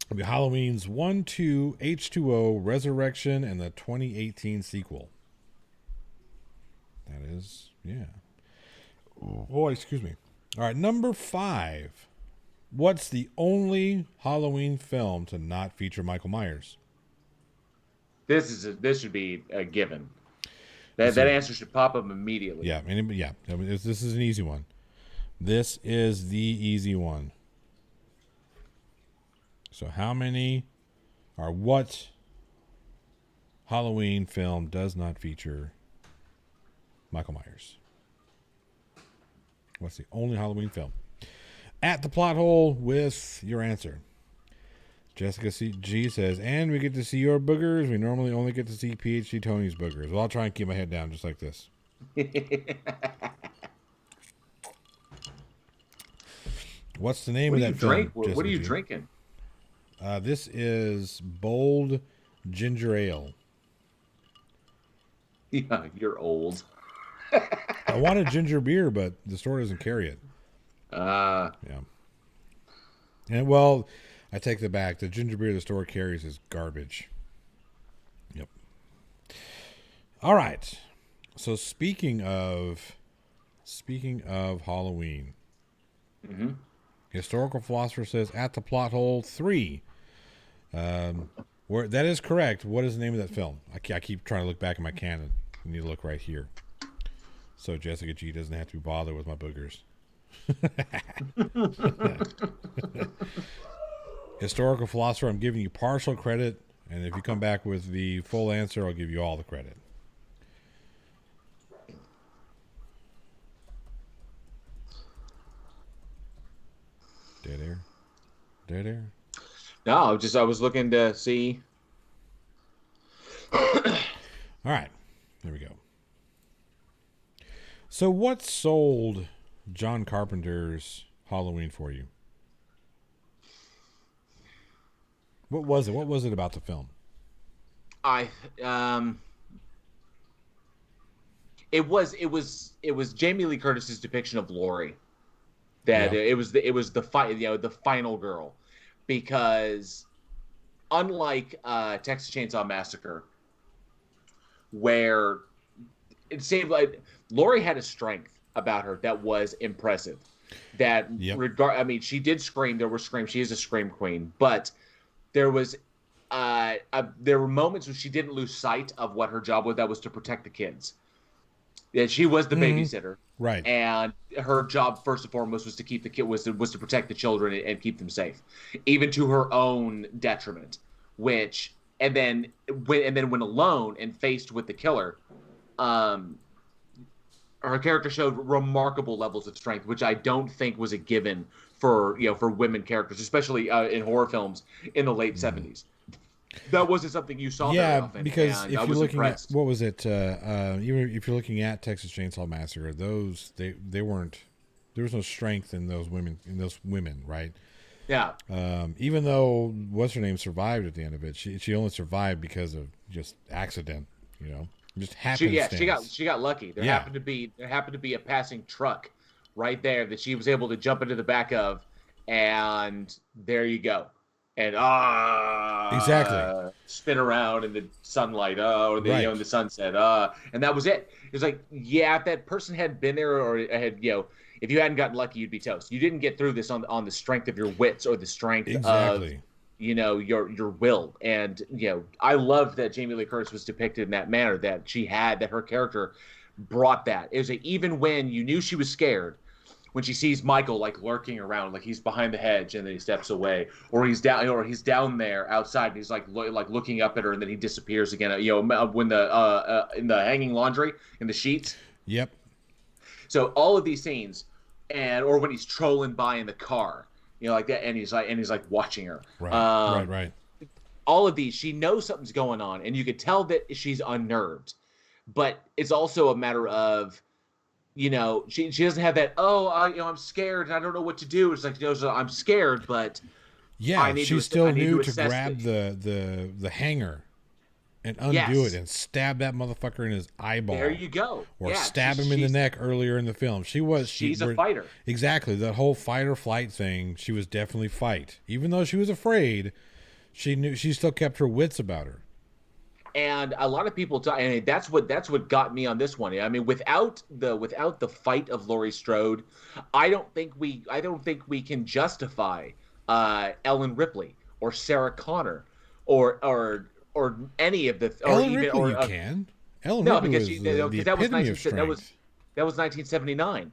It'll be Halloween's 1, 2, H2O, Resurrection, and the 2018 sequel. That is, yeah. Oh, excuse me. All right, number 5. What's the only Halloween film to not feature Michael Myers? This should be a given. That answer should pop up immediately. Yeah, I mean, this is an easy one. This is the easy one. So what Halloween film does not feature Michael Myers? What's the only Halloween film? At the plot hole with your answer. Jessica G says, and we get to see your boogers. We normally only get to see PhD Tony's boogers. Well, I'll try and keep my head down just like this. What's the name of that film? What are you drinking? This is Bold Ginger Ale. Yeah, you're old. I wanted ginger beer, but the store doesn't carry it. Yeah. And well, I take that back. The ginger beer the store carries is garbage. Yep. All right. So speaking of Halloween, historical philosopher says at the plot hole 3. Where that is correct. What is the name of that film? I keep trying to look back at my Canon. I need to look right here, so Jessica G doesn't have to be bothered with my boogers. Historical philosopher, I'm giving you partial credit, and if you come back with the full answer, I'll give you all the credit. Dead air. No, I was looking to see. All right, there we go. So what sold John Carpenter's Halloween for you? What was it? What was it about the film? It was Jamie Lee Curtis's depiction of Laurie. It was the final girl, because unlike Texas Chainsaw Massacre, where it seemed like Laurie had a strength about her that was impressive. That she did scream. There were screams. She is a scream queen, but there were moments when she didn't lose sight of what her job was. That was to protect the kids. Yeah, she was the Mhm. babysitter, Right. and her job first and foremost was to keep the kid was to protect the children and keep them safe, even to her own detriment. Which when alone and faced with the killer, um, her character showed remarkable levels of strength, which I don't think was a given for for women characters, especially in horror films in the late Mhm. '70s. That wasn't something you saw very Yeah, often, because and I if you're was looking at impressed. what was it, even if you're looking at Texas Chainsaw Massacre, those they weren't. There was no strength in those women, right? Yeah, Even though what's her name survived at the end of it, she only survived because of just accident, just happenstance. she got lucky. Yeah, There happened to be a passing truck right there that she was able to jump into the back of, and there you go. And exactly. spin around in the sunlight, or the Right. in the sunset, and that was it. It was like, yeah, if that person had been there or had if you hadn't gotten lucky, you'd be toast. You didn't get through this on the strength of your wits or the strength of Exactly. your will. And I loved that Jamie Lee Curtis was depicted in that manner, that her character brought that. It was like, even when you knew she was scared, when she sees Michael like lurking around, like he's behind the hedge and then he steps away, or he's down there outside and he's like looking up at her and then he disappears again, when the in the hanging laundry in the sheets. Yep. So all of these scenes, or when he's trolling by in the car, like that, and he's like watching her. Right. Right. All of these, she knows something's going on, and you could tell that she's unnerved. But it's also a matter of, she doesn't have that. Oh, I'm scared and I don't know what to do. It's like, so I'm scared, but Yeah, she still knew to assess grab the hanger and undo it Yes, and stab that motherfucker in his eyeball. there you go. Or Yeah, stab him in the neck earlier in the film. she's a fighter. Exactly. That whole fight or flight thing, she was definitely fight. Even though she was afraid, she still kept her wits about her. And a lot of people talk, and that's what got me on this one. I mean, without the fight of Laurie Strode, I don't think we can justify Ellen Ripley or Sarah Connor or any of the or Ellen even Ripley or you can. Ellen no, Ripley because was the that was epitome of strength. that was 1979,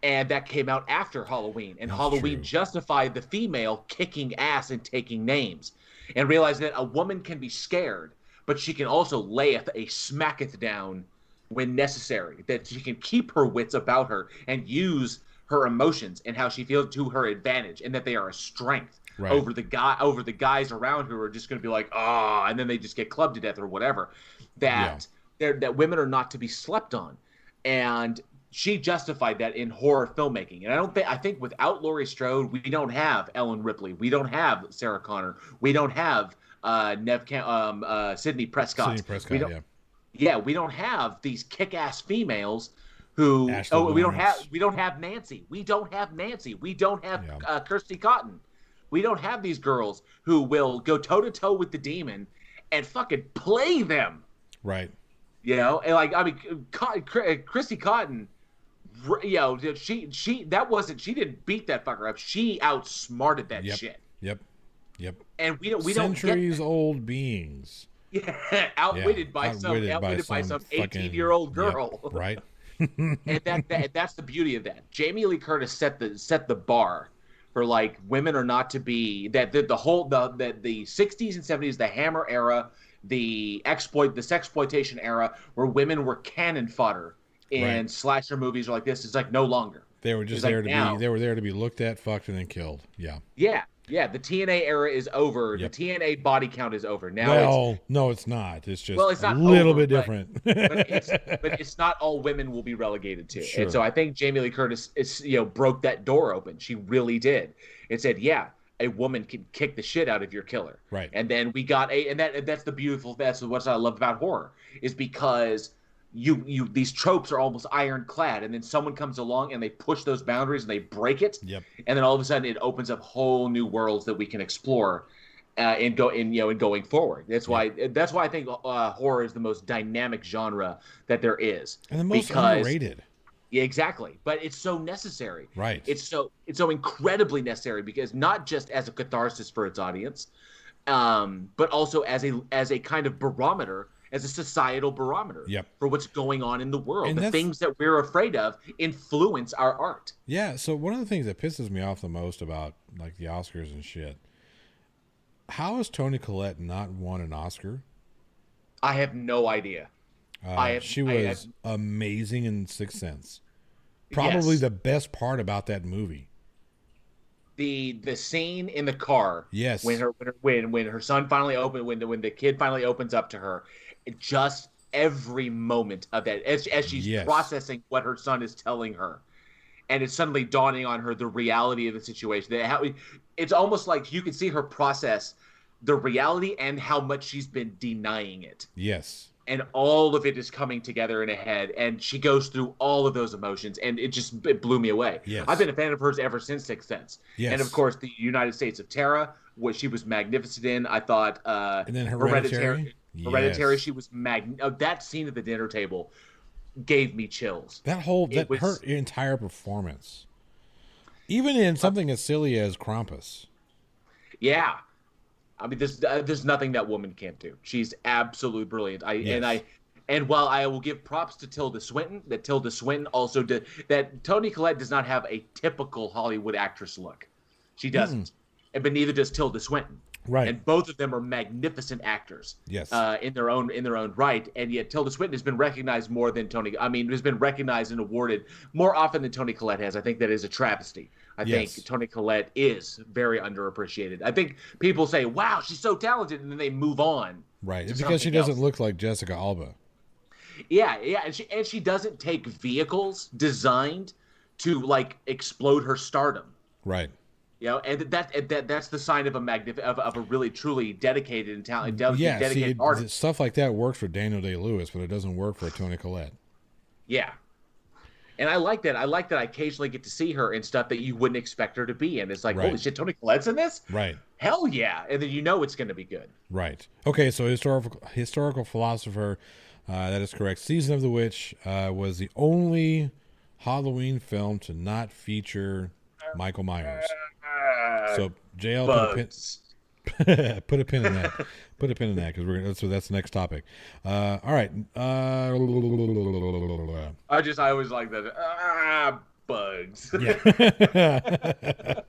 and that came out after Halloween, and That's Halloween true. justified the female kicking ass and taking names, and realizing that a woman can be scared, but she can also layeth a smacketh down when necessary. That she can keep her wits about her and use her emotions and how she feels to her advantage, and that they are a strength Right. over the guys around who are just going to be like, and then they just get clubbed to death or whatever. That that women are not to be slept on, and she justified that in horror filmmaking. And I think without Laurie Strode, we don't have Ellen Ripley, we don't have Sarah Connor, we don't have Sidney Prescott. Sidney Prescott, We don't, yeah. yeah, we don't have these kick-ass females who. Ashley We don't Lawrence. have Nancy. We don't have Nancy. We don't have Yeah. Kirsty Cotton. We don't have these girls who will go toe to toe with the demon and fucking play them. Right. And like, I mean, Christy Cotton, she didn't beat that fucker up. She outsmarted that Yep. shit. Yep. Yep. And we don't get Centuries old beings. outwitted by some fucking 18-year-old girl. Yep, right. And that's the beauty of that. Jamie Lee Curtis set the bar for like women are not to be that the 60s and 70s, the Hammer era, the sexploitation era, where women were cannon fodder in Right. slasher movies like this. It's like no longer. They were just It's there like to now. be. They were there to be looked at, fucked, and then killed. Yeah. Yeah. The TNA era is over. Yep. The TNA body count is over. Now Well, no, it's not. It's just it's not a little over, bit different. but it's not all women will be relegated to. Sure. And so I think Jamie Lee Curtis broke that door open. She really did. It said, yeah, a woman can kick the shit out of your killer. Right. And then we got that's what I love about horror, is because these tropes are almost ironclad, and then someone comes along and they push those boundaries and they break it. Yep. And then all of a sudden it opens up whole new worlds that we can explore in going forward. That's why I think horror is the most dynamic genre that there is, And the most underrated. Yeah, exactly. But it's so necessary. Right. It's so incredibly necessary, because not just as a catharsis for its audience, but also as a kind of barometer as a societal barometer Yep. for what's going on in the world. And the that's- things that we're afraid of influence our art. Yeah, so one of the things that pisses me off the most about like the Oscars and shit, how has Toni Collette not won an Oscar? I have no idea. She was amazing in Sixth Sense. Probably Yes. the best part about that movie. The scene in the car, Yes. when her son finally opened, when the kid finally opens up to her, just every moment of that as she's Yes. processing what her son is telling her, and it's suddenly dawning on her the reality of the situation. It's almost like you can see her process the reality and how much she's been denying it. Yes. And all of it is coming together in her head, and she goes through all of those emotions, and it blew me away. Yes. I've been a fan of hers ever since Sixth Sense. Yes. And of course, the United States of Terra, which she was magnificent in. I thought. And then Hereditary. Hereditary, Yes. she was that scene at the dinner table gave me chills. Her entire performance, even in something as silly as Krampus. Yeah. I mean, there's nothing that woman can't do. She's absolutely brilliant. And while I will give props to Tilda Swinton, that Tilda Swinton also did that. Toni Collette does not have a typical Hollywood actress look. She doesn't, but neither does Tilda Swinton. Right. And both of them are magnificent actors. Yes. In their own right. And yet Tilda Swinton has been recognized more than has been recognized and awarded more often than Toni Collette has. I think that is a travesty. I think Toni Collette is very underappreciated. I think people say, "Wow, she's so talented," and then they move on. Right. It's because she doesn't look like Jessica Alba. Yeah, and she doesn't take vehicles designed to like explode her stardom. Right. You know, and that's the sign of a really truly dedicated and talented, Yeah. dedicated artist. Stuff like that works for Daniel Day-Lewis, but it doesn't work for Toni Collette. Yeah. And I like that. I like that I occasionally get to see her in stuff that you wouldn't expect her to be in. It's like, holy shit, Toni Collette's in this? Right. Hell yeah. And then you know it's going to be good. Right. Okay, so historical philosopher, that is correct. Season of the Witch was the only Halloween film to not feature Michael Myers. So JL put a pin in that. Put a pin in that because that's the next topic. All right. I always like that. Bugs. Yeah.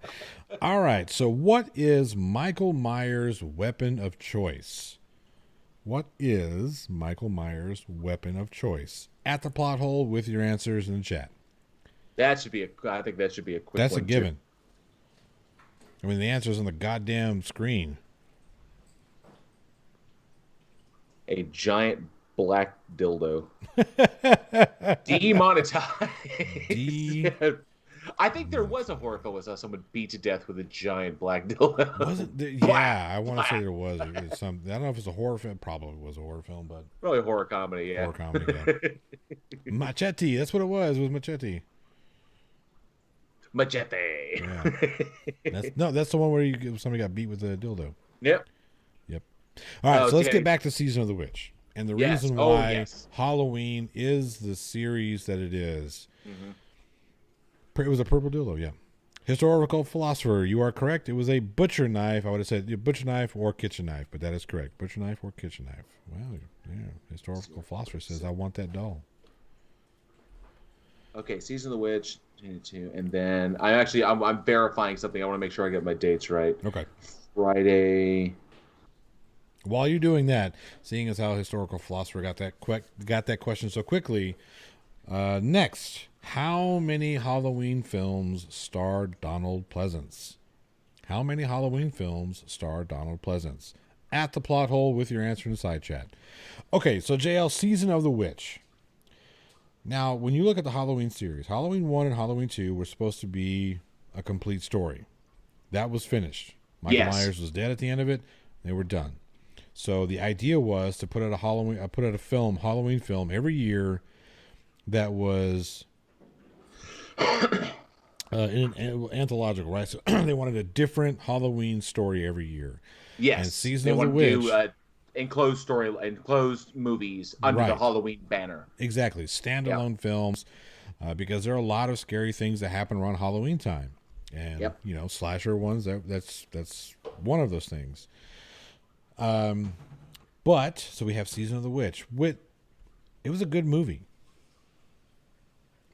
All right. So what is Michael Myers' weapon of choice? What is Michael Myers' weapon of choice? At the plot hole with your answers in the chat. I think that should be a quick That's one, a given. I mean, the answer's on the goddamn screen. A giant black dildo. Demonetized. I think there was a horror film where someone beat to death with a giant black dildo. Wasn't there? Yeah, I want to say there was. It was some. I don't know if it's a horror film. Probably was a horror film, but probably a horror comedy. Yeah. Horror comedy. Yeah. Machete. That's what it was. It was Machete. Machete. Yeah. That's the one where somebody got beat with a dildo. Yep. All right, so let's get back to Season of the Witch. And the reason why Halloween is the series that it is. Mm-hmm. It was a purple dildo, yeah. Historical philosopher, you are correct. It was a butcher knife. I would have said butcher knife or kitchen knife, but that is correct. Butcher knife or kitchen knife. Well, yeah. Historical philosopher says, I want that doll. Okay, Season of the Witch, and then I'm verifying something. I want to make sure I get my dates right. Okay. Friday. While you're doing that, seeing as how historical philosopher got that question so quickly, next, how many Halloween films star Donald Pleasance? How many Halloween films star Donald Pleasance? At the plot hole with your answer in the side chat. Okay, so JL, Season of the Witch. Now, when you look at the Halloween series, Halloween 1 and Halloween 2 were supposed to be a complete story. That was finished. Michael Myers was dead at the end of it. They were done. So the idea was to put out a Halloween film every year that was in an anthological, right? So they wanted a different Halloween story every year. Yes. And Season of the Witch. Enclosed movies under the Halloween banner. Exactly. Standalone films, because there are a lot of scary things that happen around Halloween time. And, slasher ones, that's one of those things. But so we have Season of the Witch. It was a good movie,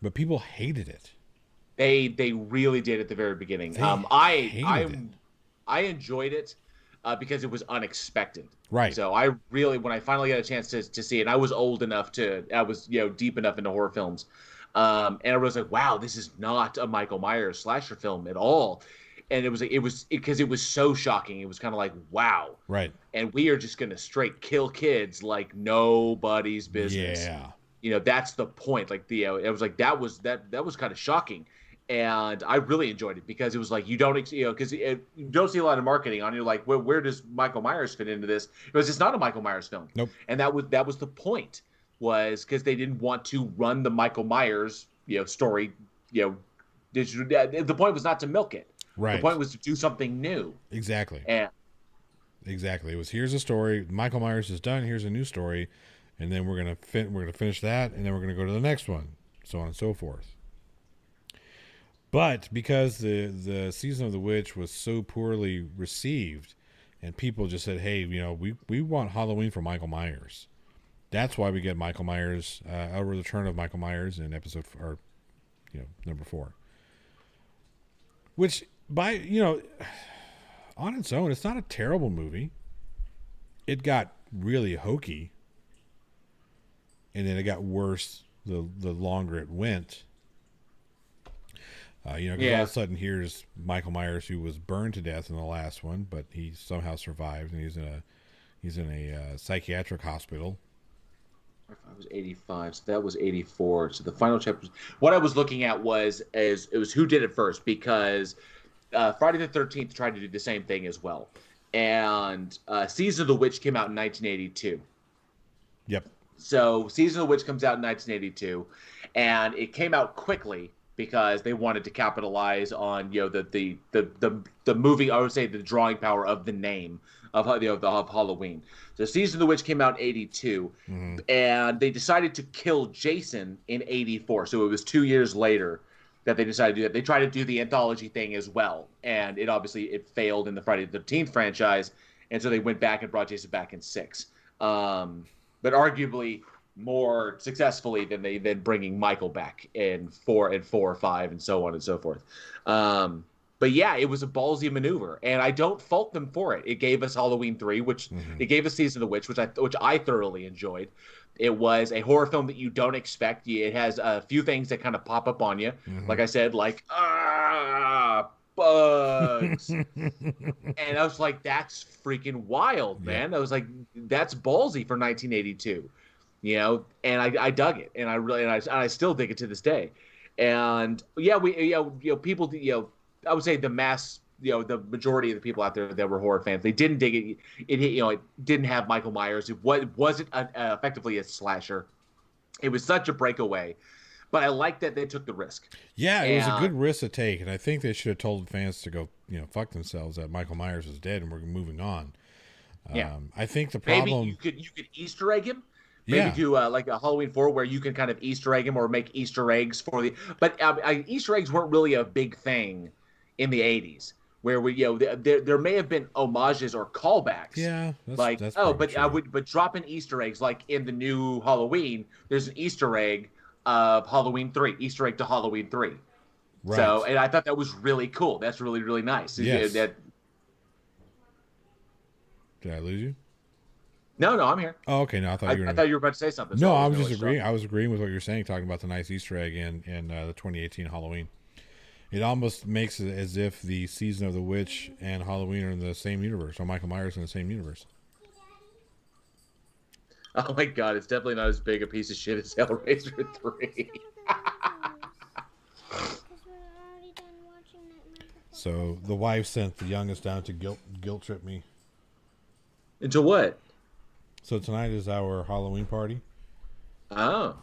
but people hated it. They really did at the very beginning. They hated it. I enjoyed it because it was unexpected. Right. So I really, when I finally got a chance to see it, I was old enough I was deep enough into horror films, and I was like, wow, this is not a Michael Myers slasher film at all. And it was because it was so shocking. It was kind of like, wow. Right. And we are just gonna straight kill kids like nobody's business. Yeah. That's the point. Like it was like that was kind of shocking, and I really enjoyed it because it was like you don't because you don't see a lot of marketing on it. You're like, where does Michael Myers fit into this? Because it's not a Michael Myers film. Nope. And that was the point, was because they didn't want to run the Michael Myers story. The point was not to milk it. Right. The point was to do something new. Exactly. And exactly. It was, here's a story. Michael Myers is done. Here's a new story, and then we're gonna finish that, and then we're gonna go to the next one, so on and so forth. But because the Season of the Witch was so poorly received, and people just said, hey, we want Halloween for Michael Myers. That's why we get Michael Myers, a return of Michael Myers in number 4. Which on its own, it's not a terrible movie. It got really hokey, and then it got worse the longer it went. All of a sudden, here's Michael Myers, who was burned to death in the last one, but he somehow survived, and he's in a psychiatric hospital. I was 85, so that was 84. So the final chapter. What I was looking at was who did it first, because Friday the 13th tried to do the same thing as well, and Season of the Witch came out in 1982. Yep. So Season of the Witch comes out in 1982, and it came out quickly because they wanted to capitalize on the movie. I would say the drawing power of the name of Halloween. So Season of the Witch came out in 82, and they decided to kill Jason in 84. So it was 2 years later that they decided to do that. They tried to do the anthology thing as well, and it failed in the Friday the 13th franchise, and so they went back and brought Jason back in 6. But arguably more successfully than bringing Michael back in 4 and 4 or 5 and so on and so forth. But yeah, it was a ballsy maneuver, and I don't fault them for it. It gave us Halloween 3, which it gave us Season of the Witch, which I thoroughly enjoyed. It was a horror film that you don't expect. It has a few things that kind of pop up on you, like I said, like bugs, and I was like, that's freaking wild, man. I was like, that's ballsy for 1982. And I dug it, and I still dig it to this day. And people, I would say the mass, the majority of the people out there that were horror fans, they didn't dig it. It didn't have Michael Myers. It wasn't effectively a slasher. It was such a breakaway, but I like that they took the risk. Yeah, it was a good risk to take, and I think they should have told fans to go, fuck themselves, that Michael Myers is dead and we're moving on. I think the problem, maybe you could Easter egg him. Maybe do like a Halloween 4 where you can kind of Easter egg him or make Easter eggs for the. But Easter eggs weren't really a big thing in the 80s, where there may have been homages or callbacks. Yeah, that's true. But dropping Easter eggs, like in the new Halloween, there's an Easter egg of Halloween 3, Easter egg to Halloween 3. Right. So, and I thought that was really cool. That's really, really nice. Yes. Did I lose you? No, I'm here. Oh, okay. No, I thought you were about to say something. No, I was just agreeing. I was agreeing with what you're saying, talking about the nice Easter egg in the 2018 Halloween. It almost makes it as if the Season of the Witch and Halloween are in the same universe, or Michael Myers in the same universe. Oh my God, it's definitely not as big a piece of shit as Hellraiser 3. So the wife sent the youngest down to guilt trip me. Into what? So tonight is our Halloween party. Oh.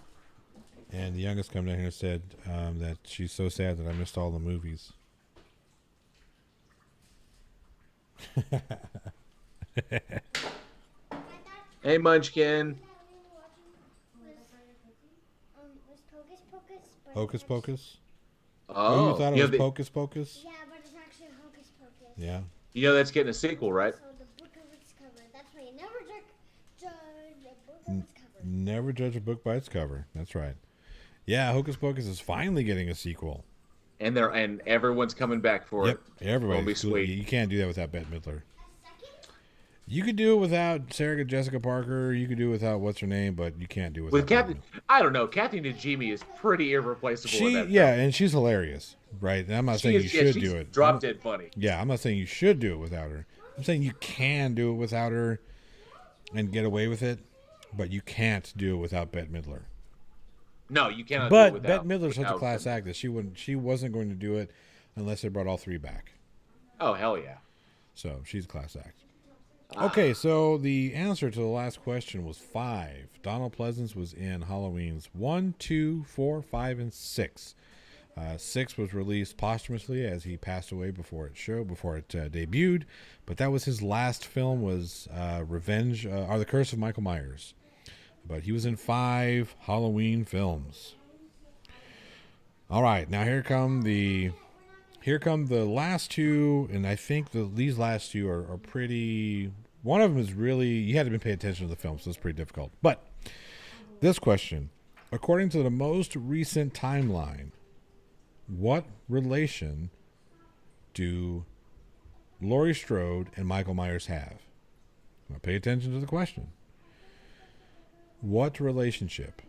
And the youngest came down here and said that she's so sad that I missed all the movies. Hey, Munchkin. Hocus Pocus? Oh. You thought it was Pocus Pocus? Yeah, but it's actually Hocus Pocus. Yeah. That's getting a sequel, right? So the book of its cover. That's why you never Never judge a book by its cover. That's right. Yeah, Hocus Pocus is finally getting a sequel. And everyone's coming back for Yep, it. everybody's Be sweet. You can't do that without Bette Midler. You could do it without Sarah Jessica Parker. You could do it without what's her name, but you can't do it With without Kathy. I don't know. Kathy Najimy is pretty irreplaceable. In that yeah, film. and she's hilarious, right? And I'm not saying you should do it. Drop dead funny. Yeah, I'm not saying you should do it without her. I'm saying you can do it without her and get away with it, but you can't do it without Bette Midler. No, you cannot. But do it Bette without, Midler's such a class act that she wasn't going to do it unless they brought all three back. Oh hell yeah! So she's a class act. Okay, so the answer to the last question was 5. Donald Pleasance was in Halloween's 1, 2, 4, 5, and 6. 6 was released posthumously as he passed away before it debuted, but that was his last film, was Revenge or The Curse of Michael Myers. But he was in 5 Halloween films. All right, now here come the last two, and I think these last two are pretty. One of them is really, you had to pay attention to the film, so it's pretty difficult. But this question, according to the most recent timeline, what relation do Laurie Strode and Michael Myers have? Now pay attention to the question. What relationship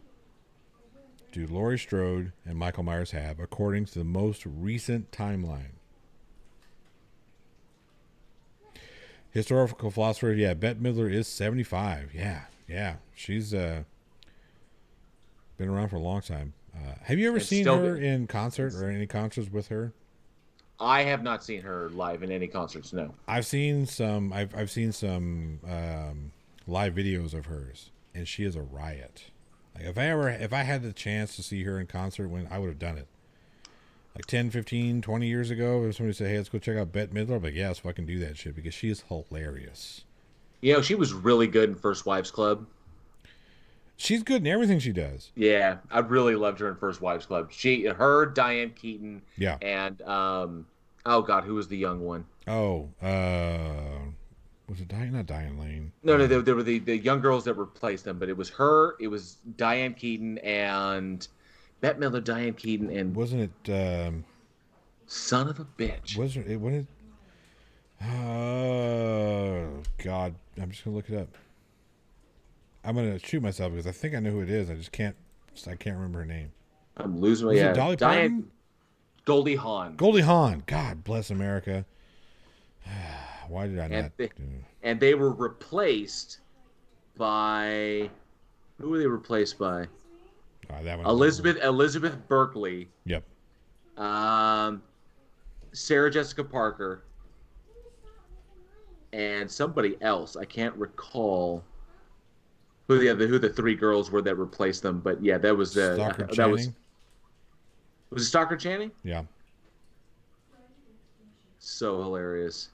do Laurie Strode and Michael Myers have according to the most recent timeline? Historical philosopher, yeah, Bette Midler is 75. Yeah. She's been around for a long time. Have you ever seen her in concert or any concerts with her? I have not seen her live in any concerts. No, I've seen some. I've seen some live videos of hers, and she is a riot. Like if I had the chance to see her in concert, when I would have done it. Like 10, 15, 20 years ago, if somebody said, hey, let's go check out Bette Midler, I'm like, yeah, let's fucking do that shit because she is hilarious. You know, she was really good in First Wives Club. She's good in everything she does. Yeah, I really loved her in First Wives Club. Diane Keaton. Yeah. And, oh God, who was the young one? Oh, was it Diane? Not Diane Lane. No, there were the young girls that replaced them, but it was her, it was Diane Keaton, and Bette Midler, Diane Keaton, and wasn't it? Son of a bitch. Was it? When it? Oh God! I'm just gonna look it up. I'm gonna shoot myself because I think I know who it is. I can't remember her name. I'm losing my. Was Yeah, it Dolly Parton? Goldie Hawn. Goldie Hawn. God bless America. Why did I not? And they were replaced by. Who were they replaced by? That one. Elizabeth Berkley. Yep. Sarah Jessica Parker. And somebody else. I can't recall who the three girls were that replaced them. But yeah, that was Stockard Channing. Was it Stockard Channing? Yeah. So hilarious.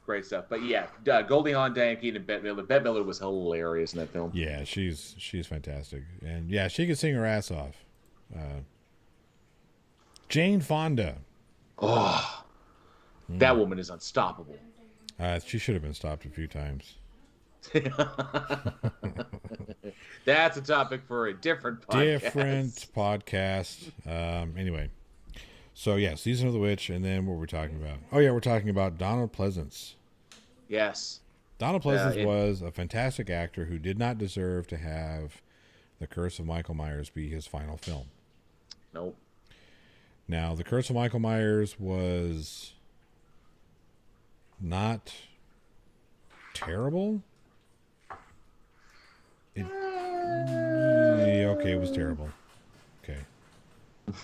Great stuff. But yeah, Goldie Hawn, Diane Keaton, and Bette Midler. Bette Midler was hilarious in that film. Yeah, she's fantastic, and yeah, she could sing her ass off. Jane Fonda. Oh, that woman is unstoppable. She should have been stopped a few times. That's a topic for a different podcast. Anyway. So, yeah, Season of the Witch, and then what we're talking about. Oh, yeah, we're talking about Donald Pleasance. Yes. Donald Pleasance was a fantastic actor who did not deserve to have The Curse of Michael Myers be his final film. Nope. Now, The Curse of Michael Myers was not terrible. Okay, it was terrible. Okay.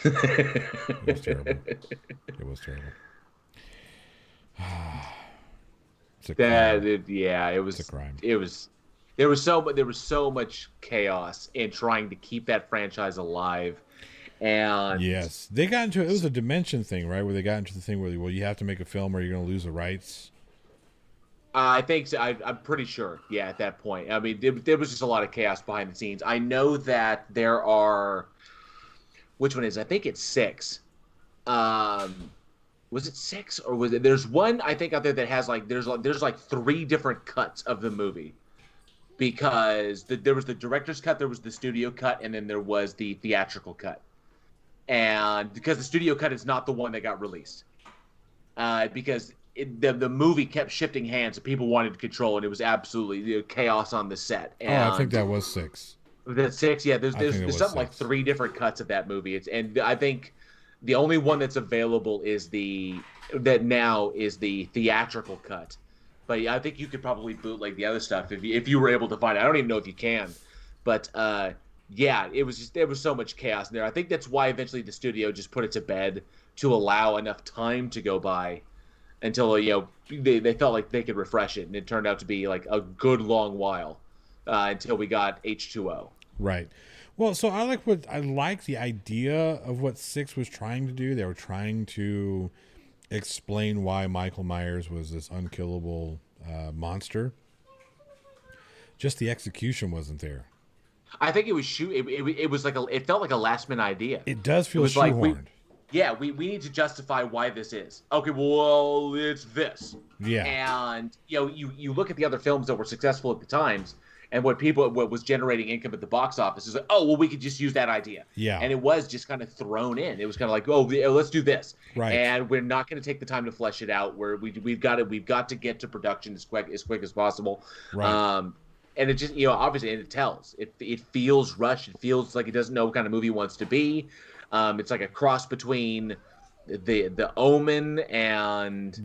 It was terrible. It was terrible. It's a crime. It was. It's a crime. It was. There was so much chaos in trying to keep that franchise alive, and yes, they got into it. It was a Dimension thing, right? Where they got into the thing where you have to make a film or you're going to lose the rights. I think so. I'm pretty sure. Yeah, at that point, I mean, there was just a lot of chaos behind the scenes. I know that there are. Which one is? I think it's 6. Was it 6 or was it? There's one I think out there that has there's 3 different cuts of the movie. because there was the director's cut, there was the studio cut, and then there was the theatrical cut. And because the studio cut is not the one that got released, because the movie kept shifting hands, and people wanted control, and it was absolutely chaos on the set. And I think that was 6. The 6, yeah. There's something like 6. 3 different cuts of that movie. And I think the only one that's available is the theatrical cut. But I think you could probably bootleg the other stuff if you were able to find it. I don't even know if you can, but yeah, there was so much chaos in there. I think that's why eventually the studio just put it to bed to allow enough time to go by until they felt like they could refresh it, and it turned out to be like a good long while until we got H2O. Right. Well, so I like the idea of what 6 was trying to do. They were trying to explain why Michael Myers was this unkillable monster. Just the execution wasn't there. I think it was it was like it felt like a last minute idea. It does feel shoehorned. We need to justify why this is. Okay, well, it's this. Yeah. And you look at the other films that were successful at the times, and what was generating income at the box office is like, oh, well, we could just use that idea. Yeah. And it was just kind of thrown in. It was kind of like, oh, let's do this. Right. And we're not going to take the time to flesh it out. Where we've got to get to production as quick as possible. Right. And it just obviously it tells. It feels rushed. It feels like it doesn't know what kind of movie it wants to be. It's like a cross between the Omen and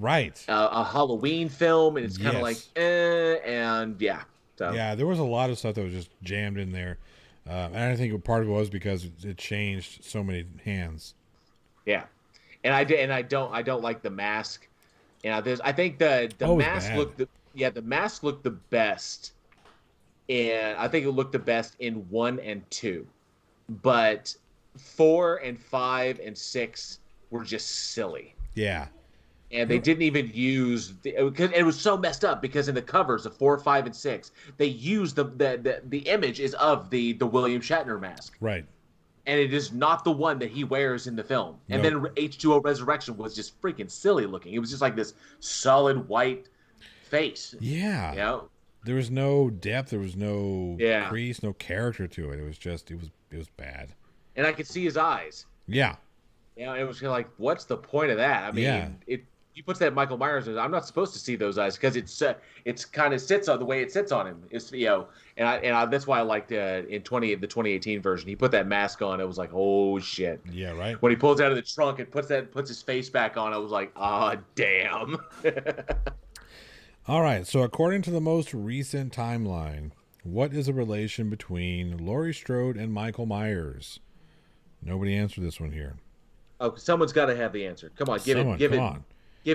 a Halloween film, and it's kind of like and yeah. So. Yeah, there was a lot of stuff that was just jammed in there, and I think part of it was because it changed so many hands. Yeah, and I don't like the mask. I think the mask the mask looked the best, and I think it looked the best in 1 and 2, but 4 and 5 and 6 were just silly. Yeah. And they didn't even use because it was so messed up because in the covers of 4, 5, and 6, they used the image is of the William Shatner mask. Right. And it is not the one that he wears in the film. And then H2O Resurrection was just freaking silly looking. It was just like this solid white face. Yeah. There was no depth. There was no crease, no character to it. It was just it was bad. And I could see his eyes. Yeah. It was kind of like, what's the point of that? I mean, he puts that Michael Myers. I'm not supposed to see those eyes because it's kind of sits on the way it sits on him. It's and that's why I liked the 2018 version. He put that mask on. It was like, oh shit. Yeah, right. When he pulls out of the trunk and puts his face back on, I was like, damn. All right. So according to the most recent timeline, what is the relation between Laurie Strode and Michael Myers? Nobody answered this one here. Oh, someone's got to have the answer. Come on, give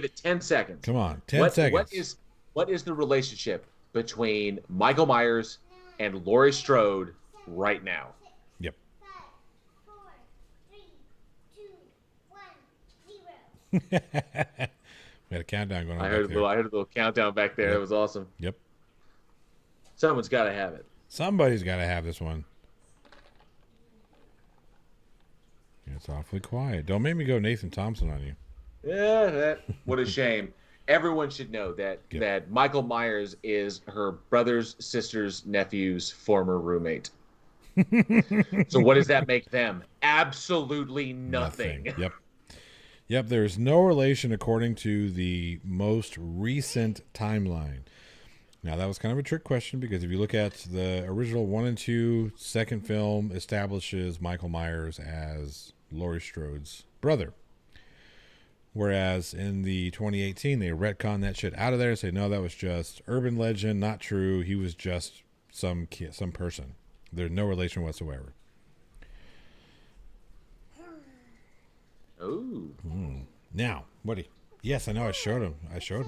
it 10 seconds. Come on, 10 seconds. What is the relationship between Michael Myers and Laurie Strode right now? Yep. 5, 4, 3, 2, 1, 0. We had a countdown going on. I heard a little countdown back there. Yep. That was awesome. Yep. Someone's got to have it. Somebody's got to have this one. It's awfully quiet. Don't make me go Nathan Thompson on you. Yeah, what a shame. Everyone should know that Michael Myers is her brother's sister's nephew's former roommate. So what does that make them? Absolutely nothing. Yep, there's no relation according to the most recent timeline. Now, that was kind of a trick question because if you look at the original 1 and 2, second film establishes Michael Myers as Laurie Strode's brother. Whereas in the 2018, they retcon that shit out of there and say, no, that was just urban legend, not true. He was just some kid, some person. There's no relation whatsoever. Oh. Now, Woody. Yes, I know. I showed him. It says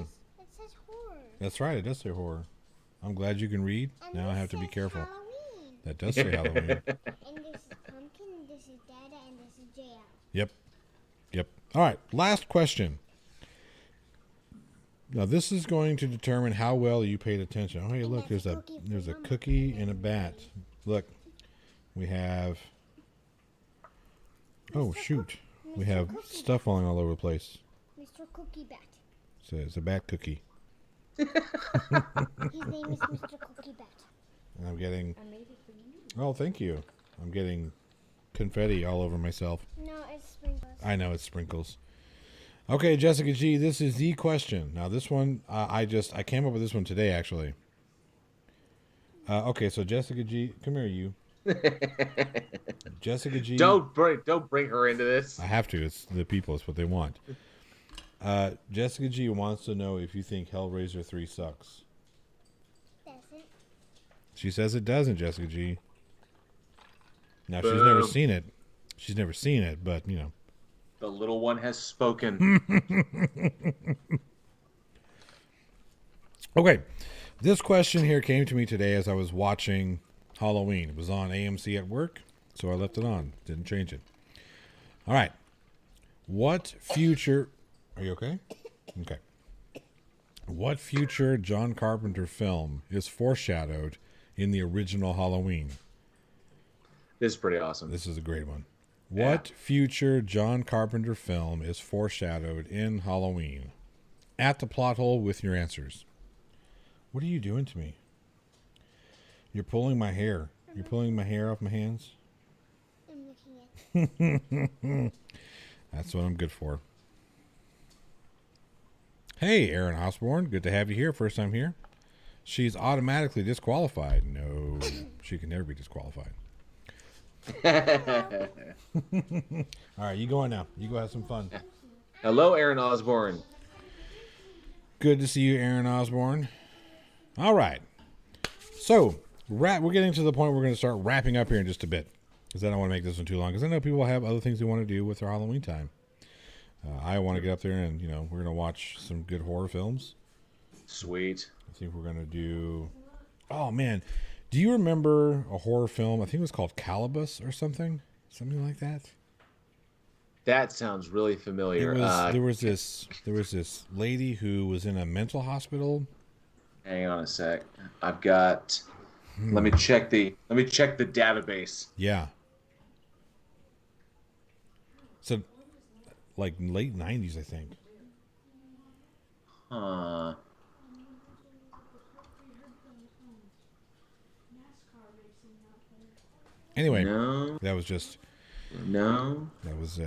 horror. That's right. It does say horror. I'm glad you can read. And Now I this have to be says careful. Halloween. That does say Halloween. And this is Pumpkin, and this is Dada, and this is JL. Yep. All right. Last question. Now this is going to determine how well you paid attention. Oh, hey, look, there's a cookie and a bat. Look, we have. Oh shoot, we have stuff falling all over the place. Mr. Cookie Bat. So it's a bat cookie. His name is Mr. Cookie Bat. And I'm getting. I made it for you. Oh, thank you. I'm getting confetti all over myself. No, it's sprinkles. I know it's sprinkles. Okay, Jessica G, this is the question. Now, this one, I came up with this one today, actually. Okay, so Jessica G, come here, you. Jessica G. Don't bring her into this. I have to. It's the people. It's what they want. Jessica G wants to know if you think Hellraiser 3 sucks. Doesn't. She says it doesn't, Jessica G. Now, she's never seen it. She's never seen it, but, you know. The little one has spoken. Okay. This question here came to me today as I was watching Halloween. It was on AMC at work, so I left it on. Didn't change it. All right. What future... Are you okay? Okay. What future John Carpenter film is foreshadowed in the original Halloween? This is pretty awesome. This is a great one. What future John Carpenter film is foreshadowed in Halloween? At the plot hole with your answers. What are you doing to me? You're pulling my hair. You're pulling my hair off my hands? I'm looking at. That's what I'm good for. Hey, Aaron Osborne. Good to have you here. First time here. She's automatically disqualified. No, she can never be disqualified. All right, you go on now. You go have some fun. Hello, Aaron Osborne. Good to see you, Aaron Osborne. All right. So, we're getting to the point we're going to start wrapping up here in just a bit. Because I don't want to make this one too long. Because I know people have other things they want to do with their Halloween time. I want to get up there and, you know, we're going to watch some good horror films. Sweet. I think we're going to do... Oh, man. Do you remember a horror film? I think it was called Calibus or something. Something like that. That sounds really familiar. There was this lady who was in a mental hospital. Hang on a sec. I've got. Let me check the database. Yeah. So, like late 90s, I think. Huh. Anyway, No. that was just. No. That was.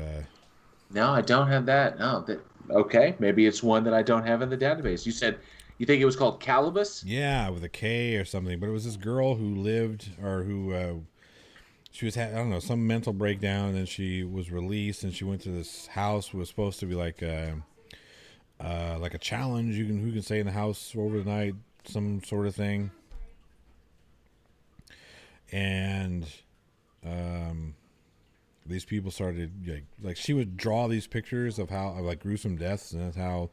No, I don't have that. No. Okay. Maybe it's one that I don't have in the database. You said you think it was called Calibus? Yeah, with a K or something. But it was this girl who lived, or who. She was, I don't know, some mental breakdown, and then she was released, and she went to this house. It was supposed to be like a challenge. Who can stay in the house over the night, some sort of thing. And these people started like she would draw these pictures of how like gruesome deaths, and that's how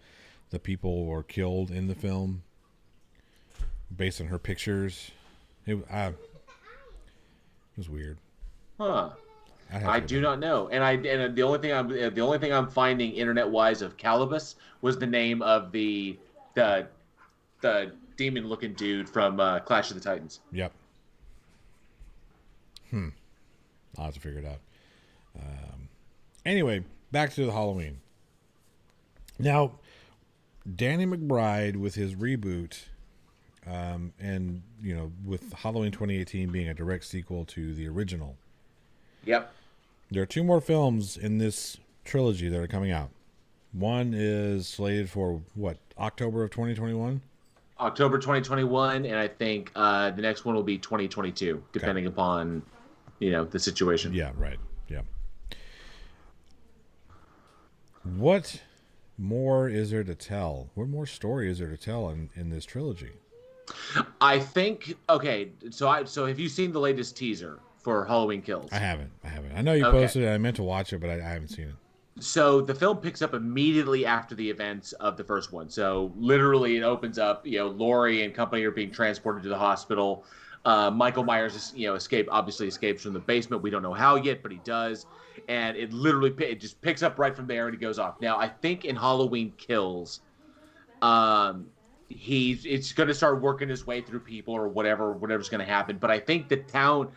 the people were killed in the film, based on her pictures. It was weird. Huh. I do not know. And the only thing I'm finding internet wise of Calibus was the name of the demon looking dude from Clash of the Titans. Yep. I'll have to figure it out. Anyway, back to the Halloween. Now, Danny McBride with his reboot, and you know, with Halloween 2018 being a direct sequel to the original. Yep. There are two more films in this trilogy that are coming out. One is slated for what, October of 2021? October 2021, and I think the next one will be 2022, depending upon, you know, the situation. Yeah, right. Yeah. What more is there to tell? What more story is there to tell in this trilogy? I think, okay, so have you seen the latest teaser for Halloween Kills? I haven't. I know you posted it. I meant to watch it, but I haven't seen it. So the film picks up immediately after the events of the first one. So literally it opens up, you know, Laurie and company are being transported to the hospital. Michael Myers, obviously escapes from the basement. We don't know how yet, but he does. And it just picks up right from there and he goes off. Now, I think in Halloween Kills, it's going to start working his way through people or whatever's going to happen. But I think the town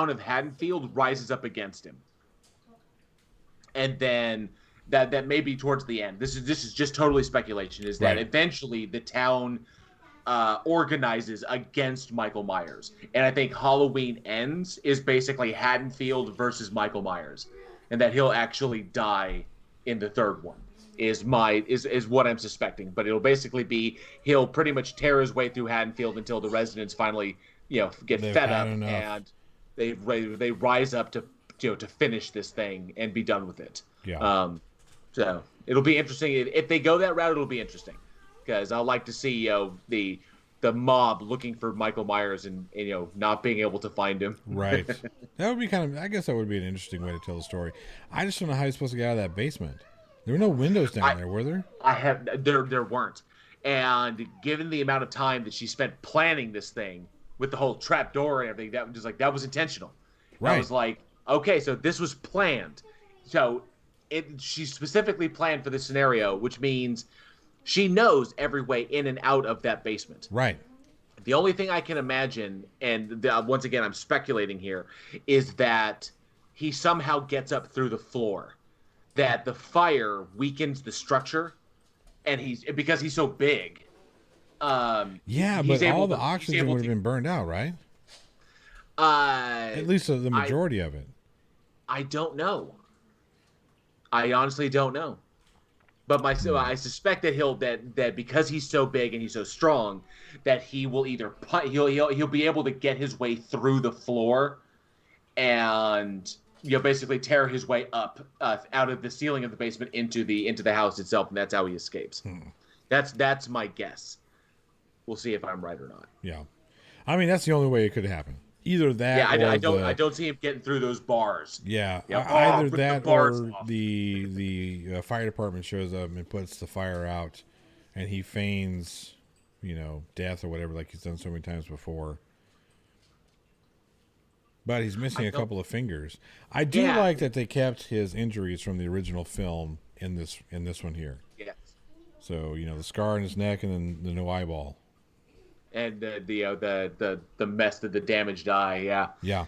of Haddonfield rises up against him. And then that may be towards the end. This is just totally speculation. Is that eventually the town organizes against Michael Myers. And I think Halloween Ends is basically Haddonfield versus Michael Myers, and that he'll actually die in the third one. Is what I'm suspecting, but it'll basically be he'll pretty much tear his way through Haddonfield until the residents finally, get They've fed had up enough. and they rise up to to finish this thing and be done with it. Yeah. So it'll be interesting if they go that route. It'll be interesting because I like to see the mob looking for Michael Myers and not being able to find him. Right. That would be I guess that would be an interesting way to tell the story. I just don't know how you're supposed to get out of that basement. There were no windows down there, were there? There weren't. And given the amount of time that she spent planning this thing with the whole trap door and everything, that was intentional. Right. I was like, okay, so this was planned. So she specifically planned for this scenario, which means she knows every way in and out of that basement. Right. The only thing I can imagine, and once again I'm speculating here, is that he somehow gets up through the floor. That the fire weakens the structure, and because he's so big. Yeah, but all the oxygen would have been burned out, right? At least the majority of it. I don't know. I honestly don't know. But I suspect that because he's so big and he's so strong, that he will either he'll be able to get his way through the floor, and basically tear his way up out of the ceiling of the basement into the house itself, and that's how he escapes. That's my guess. We'll see if I'm right or not. Yeah, I mean that's the only way it could happen. Either that, yeah. or I don't see him getting through those bars. Yeah, either that or the fire department shows up and puts the fire out, and he feigns, death or whatever, like he's done so many times before. But he's missing a couple of fingers. I do like that they kept his injuries from the original film in this one here. Yes. So the scar in his neck and then the no eyeball. And the mess of the damaged eye. Yeah. Yeah.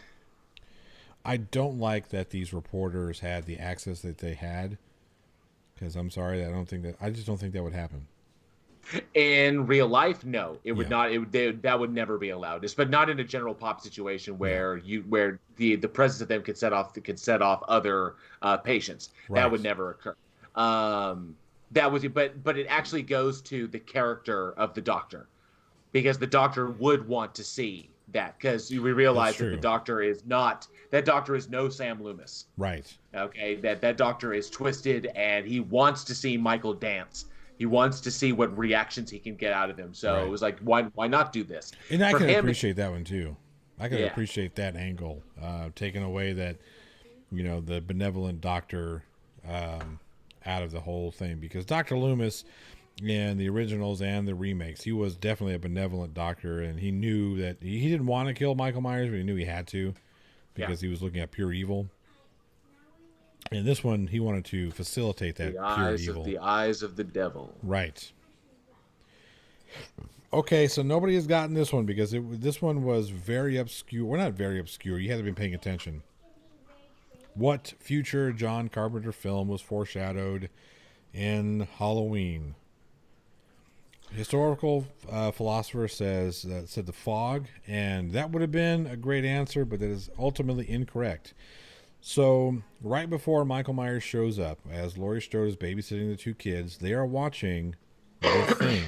I don't like that these reporters had the access that they had, because I'm sorry, I just don't think that would happen. In real life, no, it would not. That would never be allowed. But not in a general pop situation where the presence of them could set off other patients. Right. That would never occur. But it actually goes to the character of the doctor, because the doctor would want to see that, because we realize that the doctor is no Sam Loomis. Right. Okay. That doctor is twisted, and he wants to see Michael dance. He wants to see what reactions he can get out of him. So It was like, why not do this? And I can appreciate that one too. I can appreciate that angle, taking away that, the benevolent doctor out of the whole thing, because Dr. Loomis in the originals and the remakes, he was definitely a benevolent doctor, and he knew that he didn't want to kill Michael Myers, but he knew he had to, because he was looking at pure evil. In this one, he wanted to facilitate that pure evil. The eyes of the devil. Right. Okay, so nobody has gotten this one, because this one was very obscure. Well, not very obscure. You had to be paying attention. What future John Carpenter film was foreshadowed in Halloween? Historical philosopher said The Fog, and that would have been a great answer, but that is ultimately incorrect. So, right before Michael Myers shows up, as Laurie Strode is babysitting the two kids, they are watching The Thing.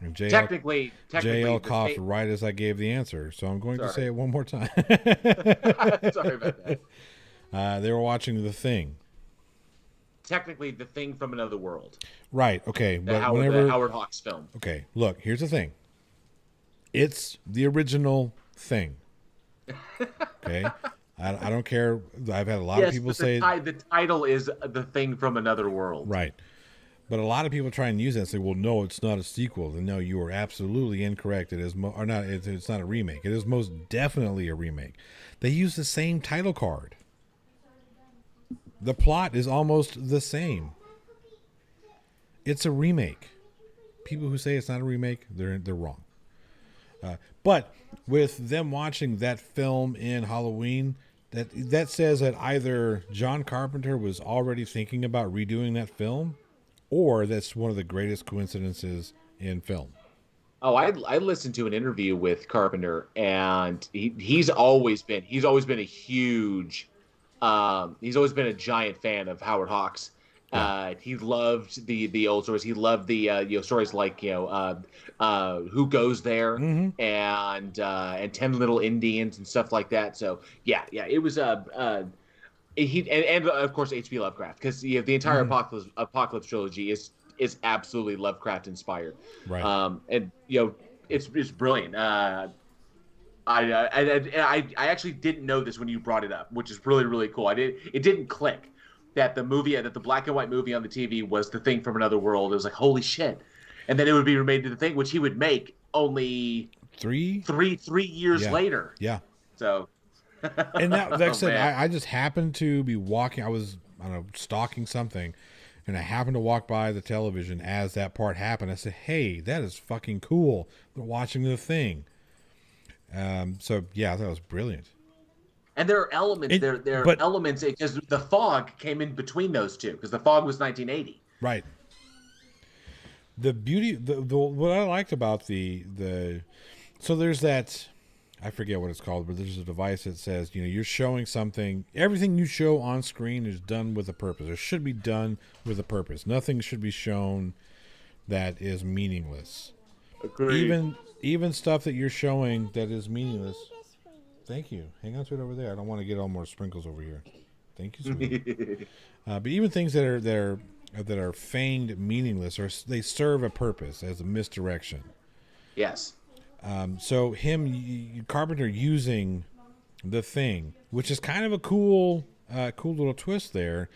And Technically, JL coughed right as I gave the answer, so I'm going to say it one more time. Sorry about that. They were watching The Thing. Technically, The Thing from Another World. Right, okay. The Howard Hawks film. Okay, look, here's the thing. It's the original Thing. Okay, I don't care. I've had a lot of people say the title is The Thing from Another World. Right, but a lot of people try and use that and say, "Well, no, it's not a sequel." And no, you are absolutely incorrect. It is or not. It's not a remake. It is most definitely a remake. They use the same title card. The plot is almost the same. It's a remake. People who say it's not a remake, they're wrong. But with them watching that film in Halloween, that says that either John Carpenter was already thinking about redoing that film, or that's one of the greatest coincidences in film. Oh, I listened to an interview with Carpenter, and he's always been a huge, he's always been a giant fan of Howard Hawks. Yeah. He loved the old stories. He loved the stories like Who Goes There Mm-hmm. and 10 Little Indians and stuff like that. So yeah, it was and of course H.P. Lovecraft, because the entire Apocalypse trilogy is absolutely Lovecraft inspired. Right. And it's brilliant. I actually didn't know this when you brought it up, which is really, really cool. It didn't click that the black and white movie on the TV was The Thing from Another World. It was like, holy shit. And then it would be remade to The Thing, which he would make only three years later. Yeah. So and that, like I said, I just happened to be walking. I don't know, stalking something, and I happened to walk by the television as that part happened. I said, "Hey, that is fucking cool. They're watching The Thing." So yeah, that was brilliant. And there are elements. There are elements because The Fog came in between those two, because The Fog was 1980. Right. The beauty, the what I liked about the so there's that. I forget what it's called, but there's a device that says, you're showing something. Everything you show on screen is done with a purpose. It should be done with a purpose. Nothing should be shown that is meaningless. Agreed. Even stuff that you're showing that is meaningless. Thank you. Hang on to it over there. I don't want to get all more sprinkles over here. Thank you, sweetie. But even things that are feigned meaningless, or they serve a purpose as a misdirection. Yes. So Carpenter using The Thing, which is kind of a cool little twist there,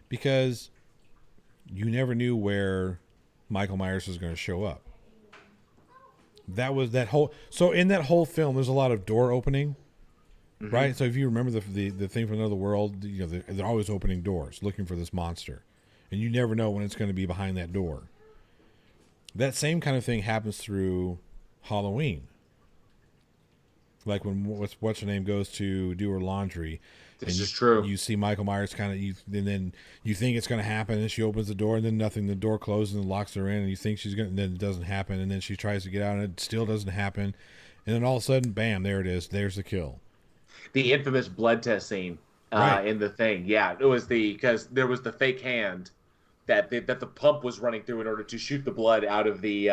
because you never knew where Michael Myers was going to show up. That was so in that whole film, there's a lot of door opening, right? So if you remember the Thing from Another World, they're always opening doors, looking for this monster, and you never know when it's going to be behind that door. That same kind of thing happens through Halloween, like when what's her name goes to do her laundry. This is true. You see Michael Myers and then you think it's going to happen, and she opens the door, and then nothing. The door closes and locks her in, and you think she's going, and then it doesn't happen, and then she tries to get out, and it still doesn't happen, and then all of a sudden, bam! There it is. There's the kill. The infamous blood test scene in The Thing. Yeah, it was because there was the fake hand that the pump was running through in order to shoot the blood out of the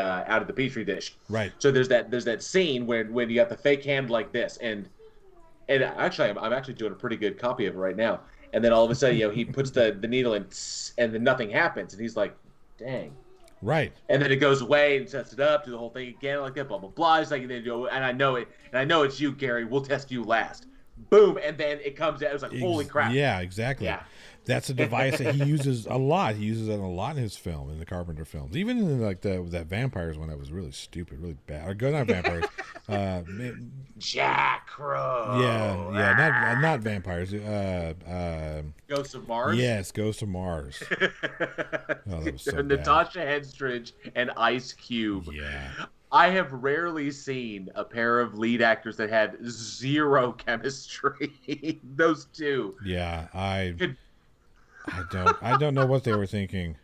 petri dish. Right. So there's that scene when you got the fake hand like this, and actually I'm actually doing a pretty good copy of it right now. And then all of a sudden, he puts the needle in, and then nothing happens, and he's like, "Dang." Right. And then it goes away and sets it up, do the whole thing again like that, blah blah blah. It's like, and I know it's you, Gary. We'll test you last. Boom, and then it comes out. It was like, holy crap. Yeah, exactly. Yeah. That's a device that he uses a lot. He uses it a lot in his film, in the Carpenter films. Even in like that vampires one that was really stupid, really bad. Or not vampires. Jack Crow. Yeah, not vampires. Ghosts of Mars. Yes, Ghosts of Mars. Oh, that was so Natasha Henstridge and Ice Cube. Yeah. I have rarely seen a pair of lead actors that had zero chemistry. Those two. Yeah, I don't know what they were thinking.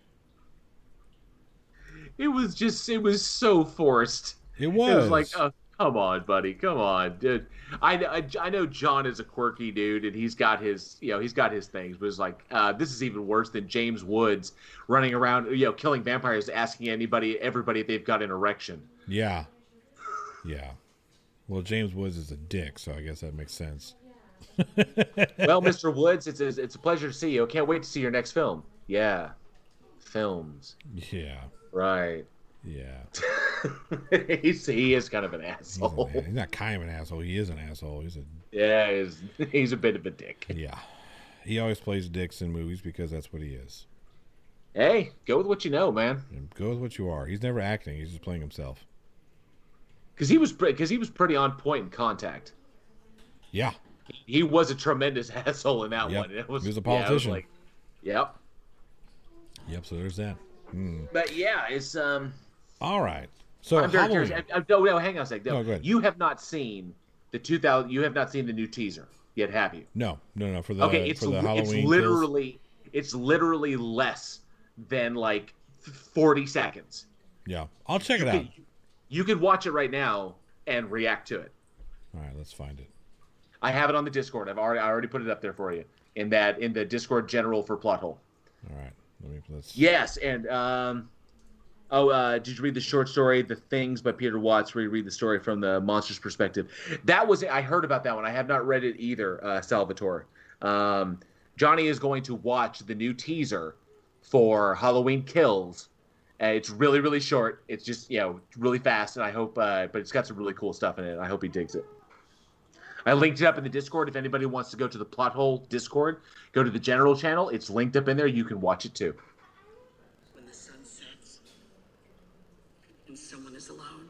It was so forced. It was. It was like, oh, come on, buddy, come on, dude. I know John is a quirky dude, and he's got his things, but it's like this is even worse than James Woods running around, killing vampires, asking everybody if they've got an erection. Yeah. Well, James Woods is a dick, so I guess that makes sense. Well, Mr. Woods, it's a pleasure to see you. Can't wait to see your next film. Yeah, films. Yeah. Right. Yeah. he is kind of an asshole. He's not kind of an asshole. He is an asshole. He's a bit of a dick. Yeah. He always plays dicks in movies because that's what he is. Hey, go with what you know, man. Go with what you are. He's never acting. He's just playing himself. Because he was pretty on point in Contact. Yeah. He was a tremendous asshole in that one. He was a politician. Yep. Yep. So there's that. But yeah, it's All right. So I'm very curious. No, hang on a second. No, go ahead. You have not seen the 2000. You have not seen the new teaser yet, have you? No. For the Halloween. It's literally less than like 40 seconds. Yeah, I'll check You it out. could you could watch it right now and react to it. All right, let's find it. I have it on the Discord. I already put it up there for you in the Discord general for plot hole. All right, let's. Yes, and did you read the short story "The Things" by Peter Watts, where you read the story from the monster's perspective? I heard about that one. I have not read it either, Salvatore. Johnny is going to watch the new teaser for Halloween Kills. It's really, really short. It's just, really fast, and I hope, but it's got some really cool stuff in it. I hope he digs it. I linked it up in the Discord. If anybody wants to go to the Plot Hole Discord, go to the general channel. It's linked up in there. You can watch it too. When the sun sets and someone is alone,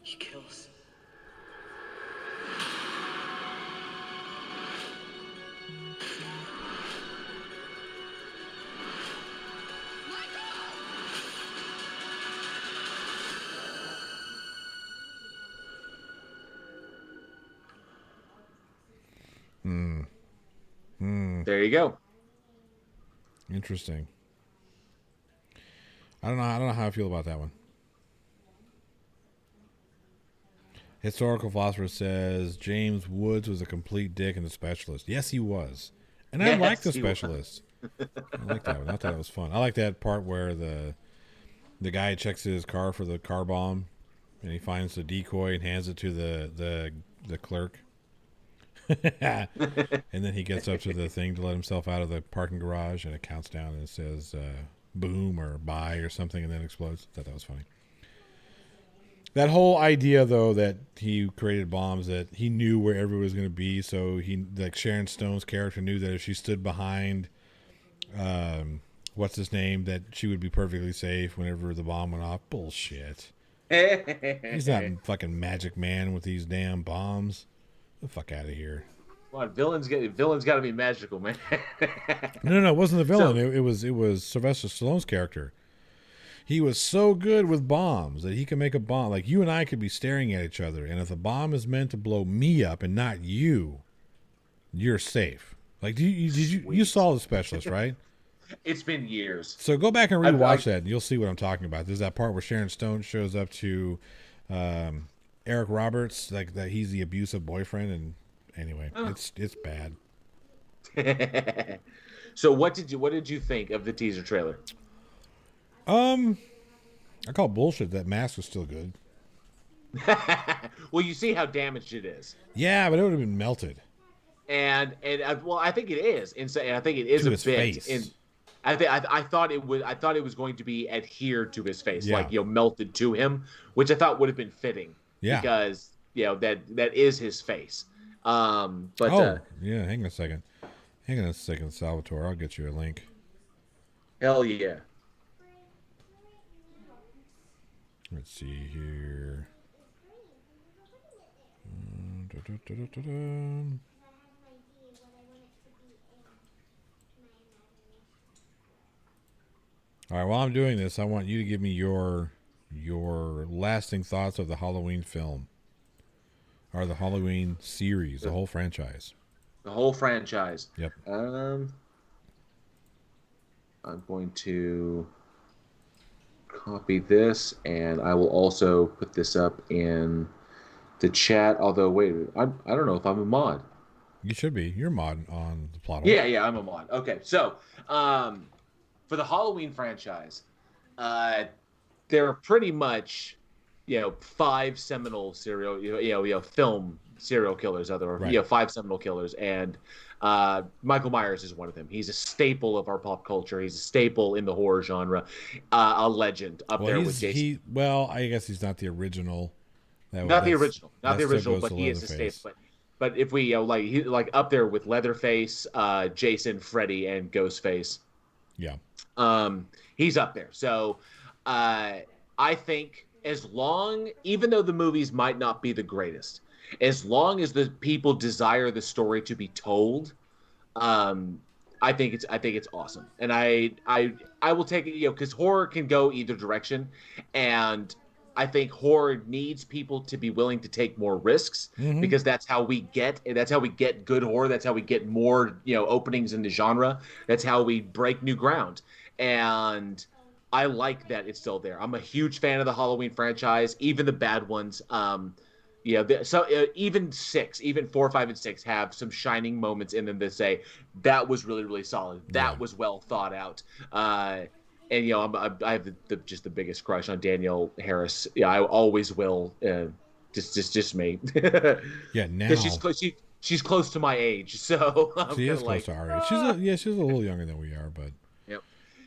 he kills. There you go. Interesting. I don't know how I feel about that one. Historical philosopher says James Woods was a complete dick and The Specialist. Yes, he was. And I like The Specialist. I like that one. I thought it was fun. I like that part where the guy checks his car for the car bomb, and he finds the decoy and hands it to the clerk. And then he gets up to the thing to let himself out of the parking garage, and it counts down and it says boom or bye or something, and then explodes. I thought that was funny. That whole idea, though, that he created bombs, that he knew where everyone was going to be, so like Sharon Stone's character knew that if she stood behind what's his name, that she would be perfectly safe whenever the bomb went off. Bullshit. He's not fucking Magic Man with these damn bombs. Get the fuck out of here. Come on, villains got to be magical, man. No, it wasn't the villain. It was Sylvester Stallone's character. He was so good with bombs that he could make a bomb. Like, you and I could be staring at each other, and if the bomb is meant to blow me up and not you, you're safe. Like, you saw The Specialist, right? It's been years. So go back and rewatch that, and you'll see what I'm talking about. There's that part where Sharon Stone shows up to Eric Roberts, like that he's the abusive boyfriend, and anyway, it's bad. So what did you think of the teaser trailer? I call bullshit. That mask was still good. Well, you see how damaged it is. Yeah, but it would have been melted. And well, I think it is. And I think it is to a his bit. Face. And I thought it was going to be adhered to his face, Yeah. like melted to him, which I thought would have been fitting. Yeah. Because that is his face. Yeah. Hang on a second, Salvatore. I'll get you a link. Hell yeah. Let's see here. All right, while I'm doing this, I want you to give me your lasting thoughts of the Halloween film. Or the Halloween series, the whole franchise. The whole franchise. Yep. I'm going to copy this, and I will also put this up in the chat. Although, wait, I don't know if I'm a mod. You should be. You're a mod on the plot. Yeah, I'm a mod. Okay, so for the Halloween franchise, there are pretty much 5 seminal film serial killers, Right. 5 seminal killers, and Michael Myers is one of them. He's a staple of our pop culture. He's a staple in the horror genre, a legend up there with Jason. I guess he's not the original. Not the original, that but he is a staple. But if we like up there with Leatherface, Jason, Freddy, and Ghostface. Yeah. He's up there. So I think even though the movies might not be the greatest, as long as the people desire the story to be told, I think it's awesome. And I will take it, because horror can go either direction, and I think horror needs people to be willing to take more risks because that's how we get good horror. That's how we get more, openings in the genre. That's how we break new ground. And I like that it's still there. I'm a huge fan of the Halloween franchise, even the bad ones. Even even 4, 5, and 6 have some shining moments in them that say that was really, really solid. That was well thought out. And I have just the biggest crush on Danielle Harris. Yeah, I always will. Just me. Yeah, now because she's close to my age, so I'm she kind is of close like, to our age. She's a little younger than we are, but yep.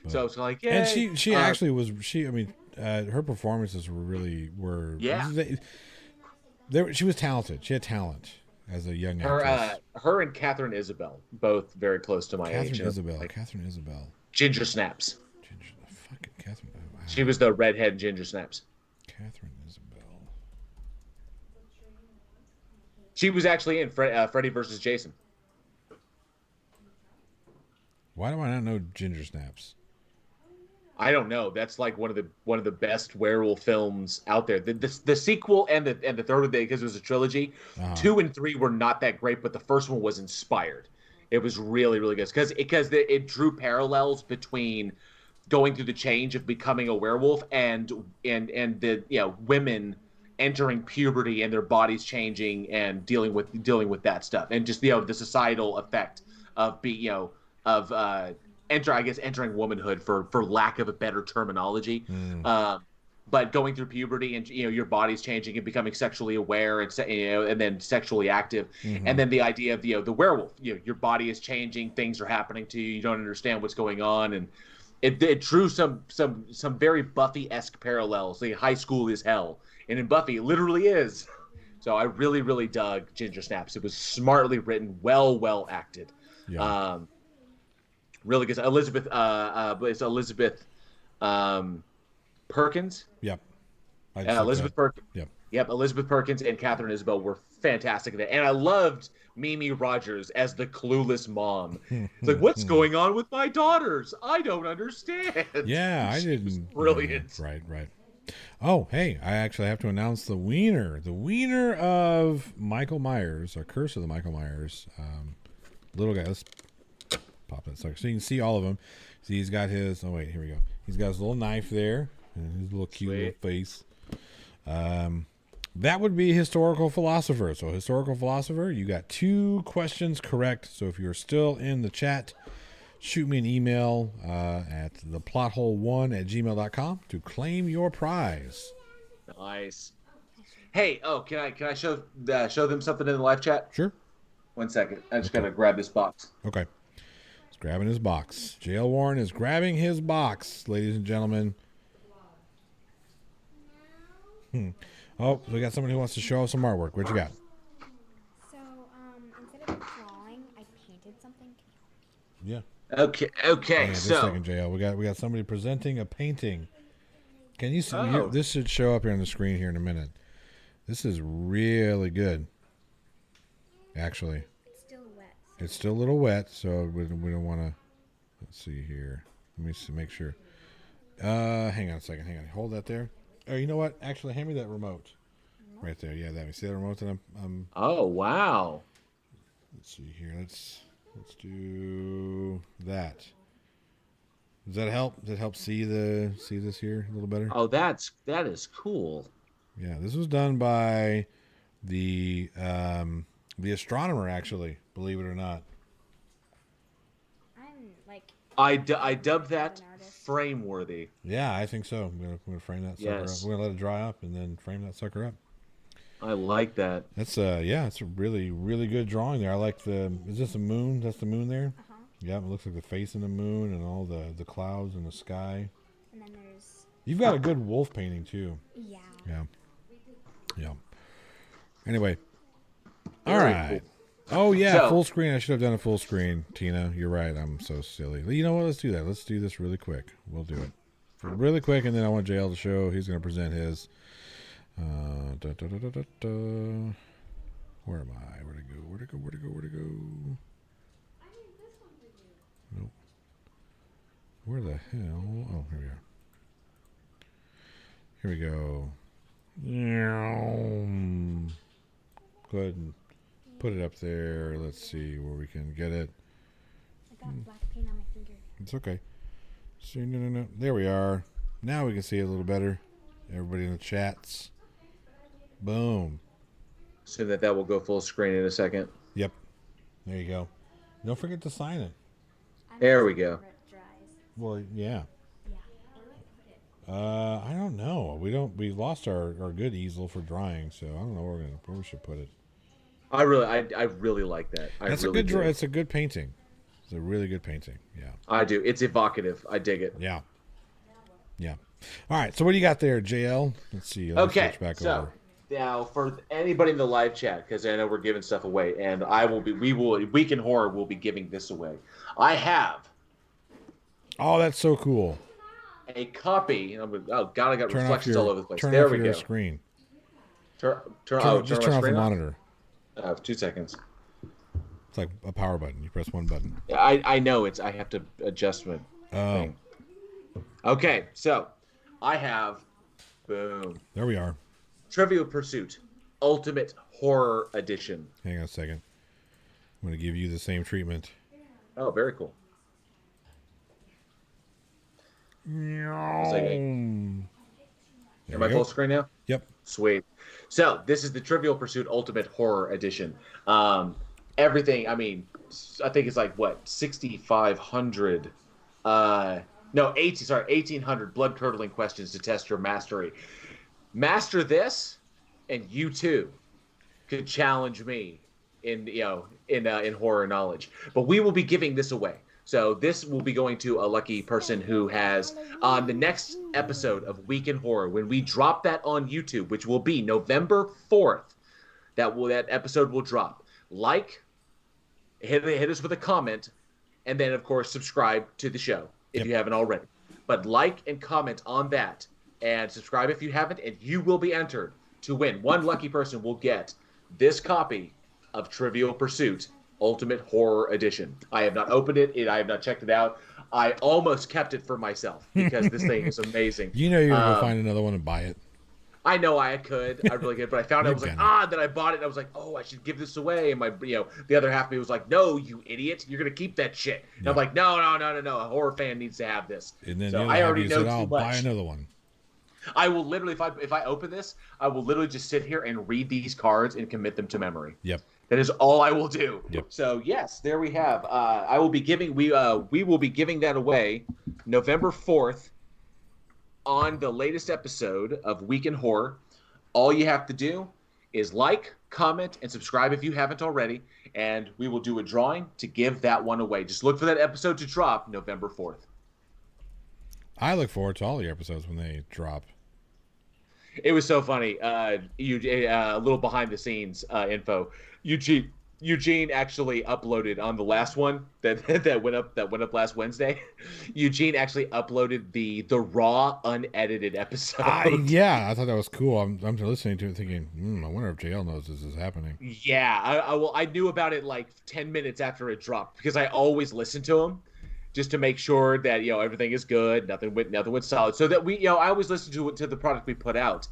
So it's like, yeah. And she actually was. I mean, her performances were. Yeah. She was talented. She had talent as a young actress. Her and Catherine Isabel, both very close to my age. Catherine Isabel. Ginger Snaps. Fucking Catherine. Wow. She was the redhead Ginger Snaps. Catherine Isabel. She was actually in Freddy versus Jason. Why do I not know Ginger Snaps? I don't know. That's like one of the best werewolf films out there. The sequel and the third one, because it was a trilogy. 2 and 3 were not that great, but the first one was inspired. It was really, really good because it drew parallels between going through the change of becoming a werewolf and the women entering puberty and their bodies changing and dealing with that stuff, and just the societal effect of entering womanhood for lack of a better terminology. But going through puberty and your body's changing and becoming sexually aware and then sexually active, and then the idea of the werewolf, your body is changing, things are happening to you, you don't understand what's going on, and it drew some very Buffy-esque parallels. Like, high school is hell, and in Buffy it literally is. So I really, really dug Ginger Snaps. It was smartly written, well acted. Yeah. Really good. It's Elizabeth Perkins. Yep. Elizabeth Perkins. Yep. Yep. Elizabeth Perkins and Catherine Isabel were fantastic in that, and I loved Mimi Rogers as the clueless mom. It's like, what's going on with my daughters? I don't understand. Yeah, I didn't. Brilliant. Right. Oh, hey, I actually have to announce the wiener of Michael Myers, or Curse of the Michael Myers. Little guy. Let's pop that sucker so you can see all of them. See, he's got his. Oh wait, here we go. He's got his little knife there and his little cute little face. That would be historical philosopher. So historical philosopher, you got 2 questions correct. So if you're still in the chat, shoot me an email at theplothole1@gmail.com to claim your prize. Nice. Hey, can I show them something in the live chat? Sure. 1 second. I just gotta grab this box. Okay. He's grabbing his box. JL Warren is grabbing his box, ladies and gentlemen. Oh, we got somebody who wants to show us some artwork. What you got? So, instead of drawing, I painted something. Yeah. Okay. Hang on just So a second, JL. We got somebody presenting a painting. Can you see? Oh. This should show up here on the screen here in a minute. This is really good. Actually, It's still wet. it's still a little wet, so we don't want to. Let's see here. Let me see, make sure. Hang on a second. Hang on. Hold that there. Oh, you know what? Actually, hand me that remote. Right there. Yeah, that. See that remote that I'm. Oh, wow. Let's see here. Let's do that. Does that help? Does that help see this here a little better? Oh, that is cool. Yeah, this was done by the astronomer, actually. Believe it or not. I'm like, I dubbed that frame worthy. Yeah, I think so. I'm gonna frame that sucker Yes. up. We're gonna let it dry up and then frame that sucker up. I like that. That's it's a really, really good drawing there. I like the. Is this a moon? That's the moon there. Yeah, it looks like the face of the moon and all the clouds and the sky. and then there's, You've got a good wolf painting too. yeah. Yeah. Anyway. All Very right. Oh yeah, So- full screen. I should have done a full screen, Tina. You're right. I'm so silly. You know what? Let's do that. Let's do this really quick. We'll do it really quick, and then I want JL to show. He's going to present his. Where am I? Where to go? Nope. Where the hell? Oh, here we are. Here we go. Go ahead and put it up there. Let's see where we can get it. I got black paint on my finger. It's okay. See, no. There we are. Now we can see it a little better. Everybody in the chats. Boom. Assume that will go full screen in a second. Yep. There you go. Don't forget to sign it. There we go. Where it dries. Well, yeah. Yeah. I don't know. We lost our good easel for drying, so I don't know where we should put it. I really like that. That's really a good do. It's a good painting. It's a really good painting. Yeah. I do. It's evocative. I dig it. Yeah. Yeah. All right. So what do you got there, JL? Let's see. Let me Okay. switch back So over. now for anybody in the live chat, because I know we're giving stuff away, and Week in Horror will be giving this away. I have Oh, that's so cool. a copy. Oh God, I got Turn off reflections your all over the place. turn There off we your go. screen. Turn Just my turn off the screen monitor. 2 seconds. It's like a power button. You press one button. I know I have to adjust my Oh, thing. Okay, so I have boom. there we are. Trivial Pursuit Ultimate Horror Edition. Hang on a second. I'm going to give you the same treatment. Oh, very cool. There Am we I go. full screen now? Yep. Sweet. So this is the Trivial Pursuit Ultimate Horror Edition. Everything. I mean, I think it's like what 6,500. No, 1,800 blood curdling questions to test your mastery. Master this, and you too could challenge me in horror knowledge. But we will be giving this away. So this will be going to a lucky person who has on the next episode of Week in Horror, when we drop that on YouTube, which will be November 4th. That episode will drop. Hit us with a comment, and then of course subscribe to the show if you haven't already. But like and comment on that, and subscribe if you haven't, and you will be entered to win. One lucky person will get this copy of Trivial Pursuit Ultimate Horror Edition. I have not opened it. I have not checked it out. I almost kept it for myself because this thing is amazing. You know you're going to go find another one and buy it. I know I could. I really could. But I found it. I was like, then I bought it. And I was like, oh, I should give this away. And the other half of me was like, no, you idiot. You're going to keep that shit. And I'm like, no. A horror fan needs to have this. And then so I already know said, too I'll much. buy another one. I will literally, if I open this, I will literally just sit here and read these cards and commit them to memory. Yep. That is all I will do. Yep. So yes, there we have. We will be giving that away November 4th on the latest episode of Week in Horror. All you have to do is like, comment, and subscribe if you haven't already, and we will do a drawing to give that one away. Just look for that episode to drop November 4th. I look forward to all your episodes when they drop. It was so funny. A little behind the scenes info. Eugene actually uploaded on the last one that went up last Wednesday. Eugene actually uploaded the raw unedited episode. I thought that was cool. I'm listening to it thinking, I wonder if JL knows this is happening. Yeah, I knew about it like 10 minutes after it dropped because I always listen to him just to make sure that everything is good, nothing went solid, so that I always listen to the product we put out.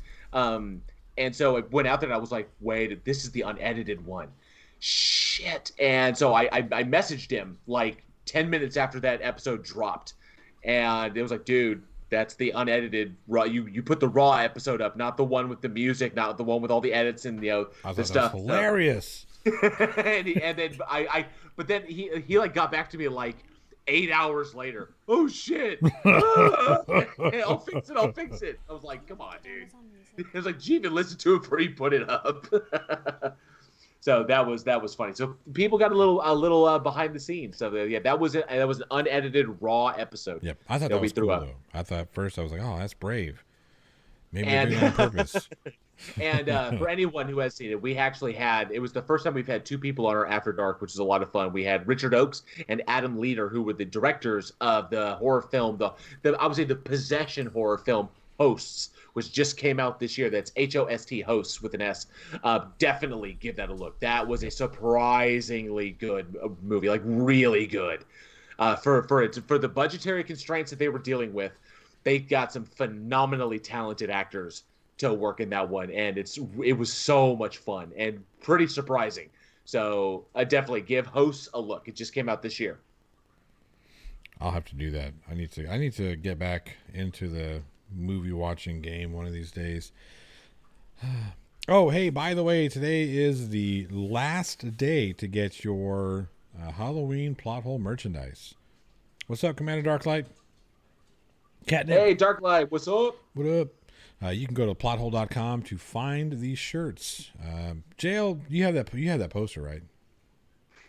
And so I went out there and I was like, wait, this is the unedited one. Shit. And so I messaged him like 10 minutes after that episode dropped. And it was like, dude, that's the unedited raw. You put the raw episode up, not the one with the music, not the one with all the edits and I the thought stuff. That was hilarious. and then but then he like got back to me like 8 hours later. Oh shit! I'll fix it. I was like, come on, dude. It was like, gee, even listen to it before you put it up. So that was funny. So people got a little behind the scenes. So that was it. That was an unedited raw episode. Yep, I thought that was cool though. I thought at first I was like, oh, that's brave. Maybe they're doing it on purpose. And for anyone who has seen it, we actually it was the first time we've had two people on our After Dark, which is a lot of fun. We had Richard Oakes and Adam Leader, who were the directors of the horror film, I would say the possession horror film Hosts, which just came out this year. That's HOST, Hosts with an S. Definitely give that a look. That was a surprisingly good movie, like really good. For the budgetary constraints that they were dealing with, they got some phenomenally talented actors to work in that one, and it was so much fun and pretty surprising. So I definitely give Hosts a look. It just came out this year. I'll have to do that. I need to get back into the movie watching game one of these days. Oh, hey, by the way, today is the last day to get your Halloween plot hole merchandise. What's up, Commander Darklight? Catnip. Hey, Darklight, what's up? What up? You can go to plothole.com to find these shirts. JL, you have that poster, right?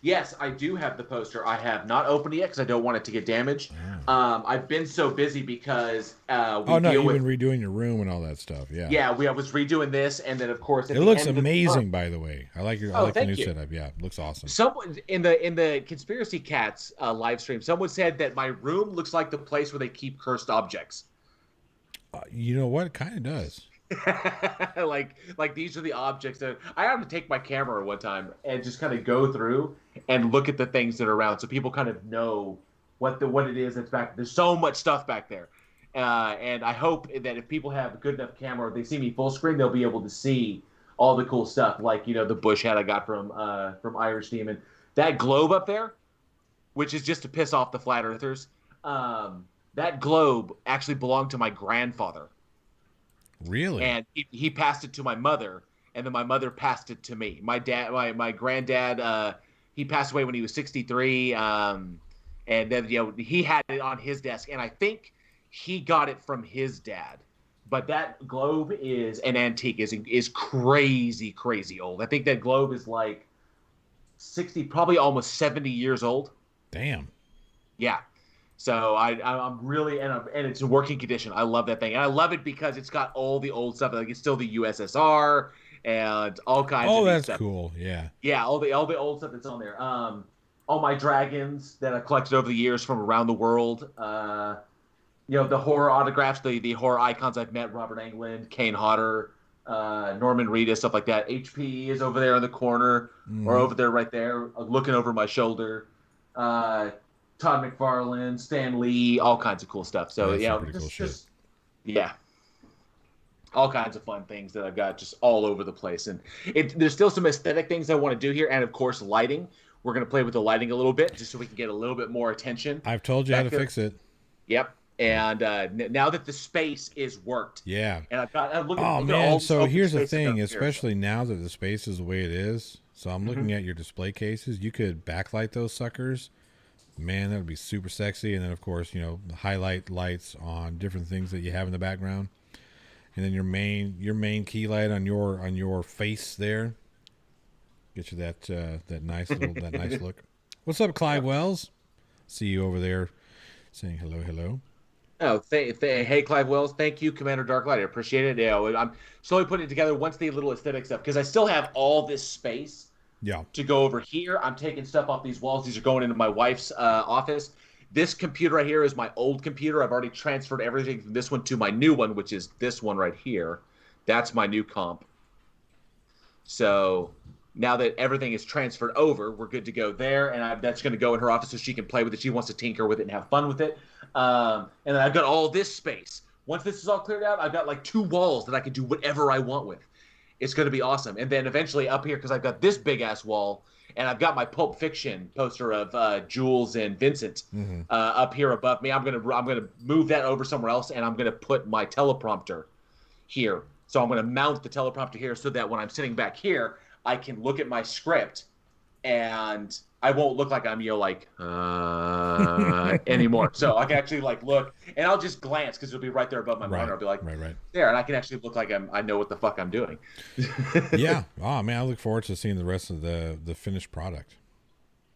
Yes, I do have the poster. I have not opened it yet because I don't want it to get damaged. I've been so busy because you've been redoing your room and all that stuff. Yeah. Yeah, I was redoing this, and then of course it looks amazing. By the way, I like the new setup. Yeah, it looks awesome. Someone in the Conspiracy Cats live stream, someone said that my room looks like the place where they keep cursed objects. You know what? It kind of does. like these are the objects that I have to take my camera one time and just kind of go through and look at the things that are around, so people kind of know what it is that's back. There's so much stuff back there, and I hope that if people have a good enough camera, if they see me full screen, they'll be able to see all the cool stuff, like the bush hat I got from Irish Demon, that globe up there, which is just to piss off the flat earthers. That globe actually belonged to my grandfather. Really? And he passed it to my mother, and then my mother passed it to me. My granddad, he passed away when he was 63, and then he had it on his desk, and I think he got it from his dad. But that globe is an antique, is crazy old. I think that globe is like 60, probably almost 70 years old. Damn. Yeah. So I'm really, and it's in working condition. I love that thing, and I love it because it's got all the old stuff. Like it's still the USSR and all kinds. Oh, of that's stuff. Cool. Yeah. Yeah, all the old stuff that's on there. All my dragons that I've collected over the years from around the world. The horror autographs, the horror icons I've met: Robert Englund, Kane Hodder, Norman Reedus, stuff like that. HP is over there in the corner, or over there right there, looking over my shoulder. Todd McFarlane, Stan Lee, all kinds of cool stuff. So just all kinds of fun things that I've got just all over the place. And there's still some aesthetic things I want to do here, and of course lighting. We're going to play with the lighting a little bit just so we can get a little bit more attention. I've told you how to fix it. Yep. And now that the space is worked, yeah. And I'm looking. Oh man! So here's the thing, especially now that the space is the way it is. So I'm looking at your display cases. You could backlight those suckers. Man, that would be super sexy. And then, of course, highlight lights on different things that you have in the background. And then your main key light on your face there. Get you that nice look. What's up, Clive Wells? See you over there saying hello. Oh, hey, Clive Wells. Thank you, Commander Darklight. I appreciate it. I'm slowly putting it together once the little aesthetic stuff, because I still have all this space. Yeah. To go over here. I'm taking stuff off these walls. These are going into my wife's office. This computer right here is my old computer. I've already transferred everything from this one to my new one, which is this one right here. That's my new comp. So now that everything is transferred over, we're good to go there. And that's going to go in her office so she can play with it. She wants to tinker with it and have fun with it. And then I've got all this space. Once this is all cleared out, I've got like 2 walls that I can do whatever I want with. It's going to be awesome. And then eventually up here, because I've got this big-ass wall, and I've got my Pulp Fiction poster of Jules and Vincent up here above me. I'm gonna move that over somewhere else, and I'm going to put my teleprompter here. So I'm going to mount the teleprompter here so that when I'm sitting back here, I can look at my script, and I won't look like I'm anymore. So I can actually look, and I'll just glance because it'll be right there above my monitor. I'll be like, right there, and I can actually look like I know what the fuck I'm doing. Yeah. Oh man, I look forward to seeing the rest of the finished product.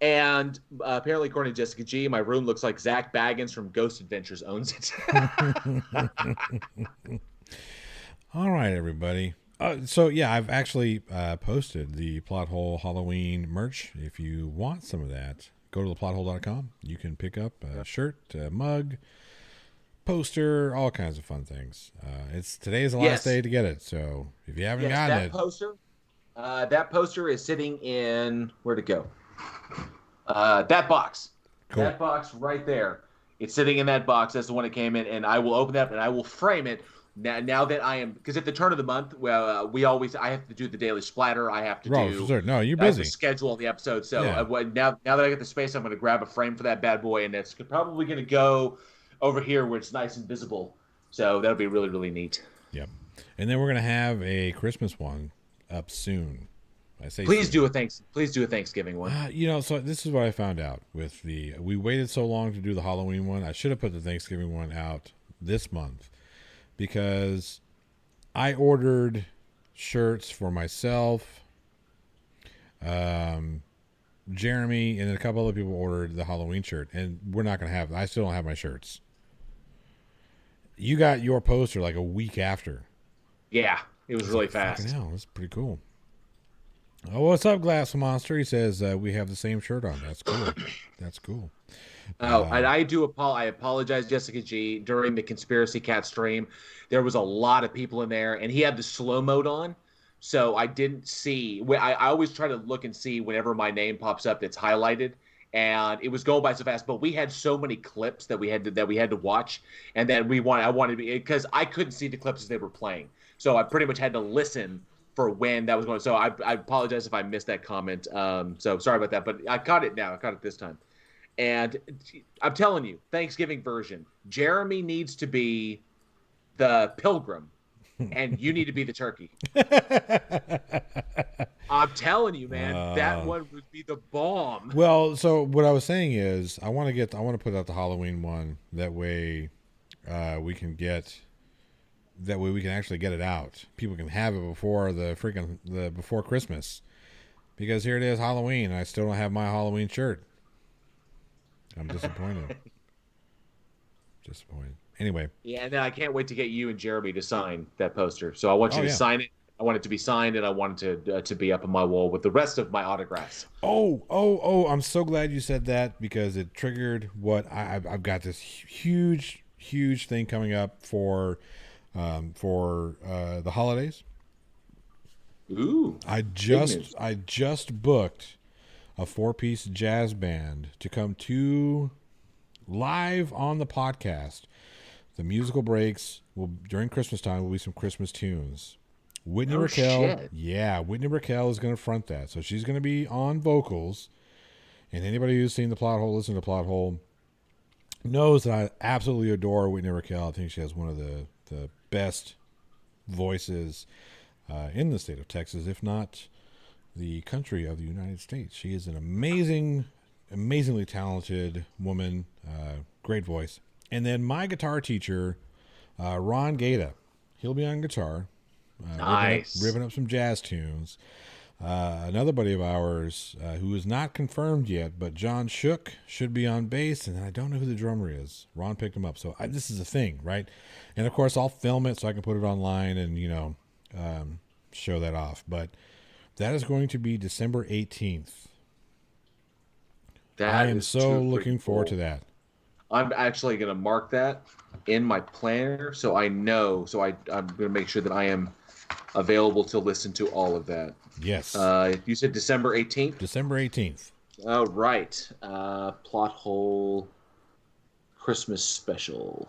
And apparently, according to Jessica G, my room looks like Zach Baggins from Ghost Adventures owns it. All right, everybody. So yeah, I've actually posted the Plot Hole Halloween merch. If you want some of that, go to theplothole.com. You can pick up a shirt, a mug, poster, all kinds of fun things. Today is the last day to get it. So if you haven't gotten it, that poster is sitting in, where'd it go? That box. Cool. That box right there. It's sitting in that box. That's the one it came in, and I will open that and I will frame it now that I am, because at the turn of the month, well, I have to do the daily splatter. I have to Oh, do. for sure. No, you're I have to busy. schedule the episode. So Yeah. now that I get the space, I'm going to grab a frame for that bad boy, and it's probably going to go over here where it's nice and visible. So that'll be really, really neat. Yep. And then we're gonna have a Christmas one up soon. I say Please soon. do a Thanksgiving one. So this is what I found out with we waited so long to do the Halloween one. I should have put the Thanksgiving one out this month because I ordered shirts for myself, Jeremy, and then a couple other people ordered the Halloween shirt, and we're not going to have, I still don't have my shirts. You got your poster like a week after. Yeah, it was really fast. Fucking hell, that's pretty cool. Oh, what's up, Glass Monster? He says we have the same shirt on. That's cool. That's cool. Oh, and I apologize, Jessica G. During the Conspiracy Cat stream, there was a lot of people in there, and he had the slow mode on, so I didn't see. I always try to look and see whenever my name pops up that's highlighted, and it was going by so fast. But we had so many clips that we had to watch, and then I wanted to be, because I couldn't see the clips as they were playing, so I pretty much had to listen for when that was going. So I apologize if I missed that comment. So sorry about that, but I caught it now. I caught it this time. And I'm telling you, Thanksgiving version, Jeremy needs to be the pilgrim, and you need to be the turkey. I'm telling you, man, that one would be the bomb. Well, so what I was saying is, I want to put out the Halloween one. That way, we can actually get it out. People can have it before before Christmas, because here it is, Halloween. I still don't have my Halloween shirt. I'm disappointed. Anyway. Yeah, and then I can't wait to get you and Jeremy to sign that poster. So I want you to sign it. I want it to be signed, and I want it to be up on my wall with the rest of my autographs. Oh! I'm so glad you said that, because it triggered what I've got this huge thing coming up for the holidays. Ooh! I just booked a 4-piece jazz band to come to live on the podcast. The musical breaks during Christmas time will be some Christmas tunes. Whitney Raquel, Whitney Raquel is going to front that, so she's going to be on vocals. And anybody who's seen the Plot Hole, listen to the Plot Hole, knows that I absolutely adore Whitney Raquel. I think she has one of the best voices in the state of Texas, if not the country of the United States. She is an amazingly talented woman, great voice. And then my guitar teacher, Ron Gaeta, he'll be on guitar, nice, ripping up some jazz tunes. Another buddy of ours who is not confirmed yet, but John Shook should be on bass, and I don't know who the drummer is. Ron picked him up, so this is a thing, right? And of course, I'll film it so I can put it online and show that off. But that is going to be December 18th. I am so looking forward to that. I'm actually going to mark that in my planner so I know. So I'm going to make sure that I am available to listen to all of that. Yes. You said December 18th? December 18th. Oh, right. Plot Hole Christmas Special.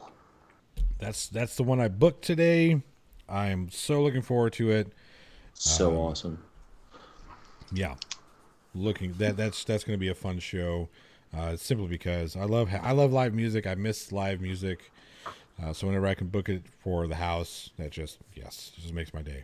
That's the one I booked today. I'm so looking forward to it. So awesome. Yeah. That's going to be a fun show. Simply because I love live music. I miss live music. So whenever I can book it for the house, it just makes my day.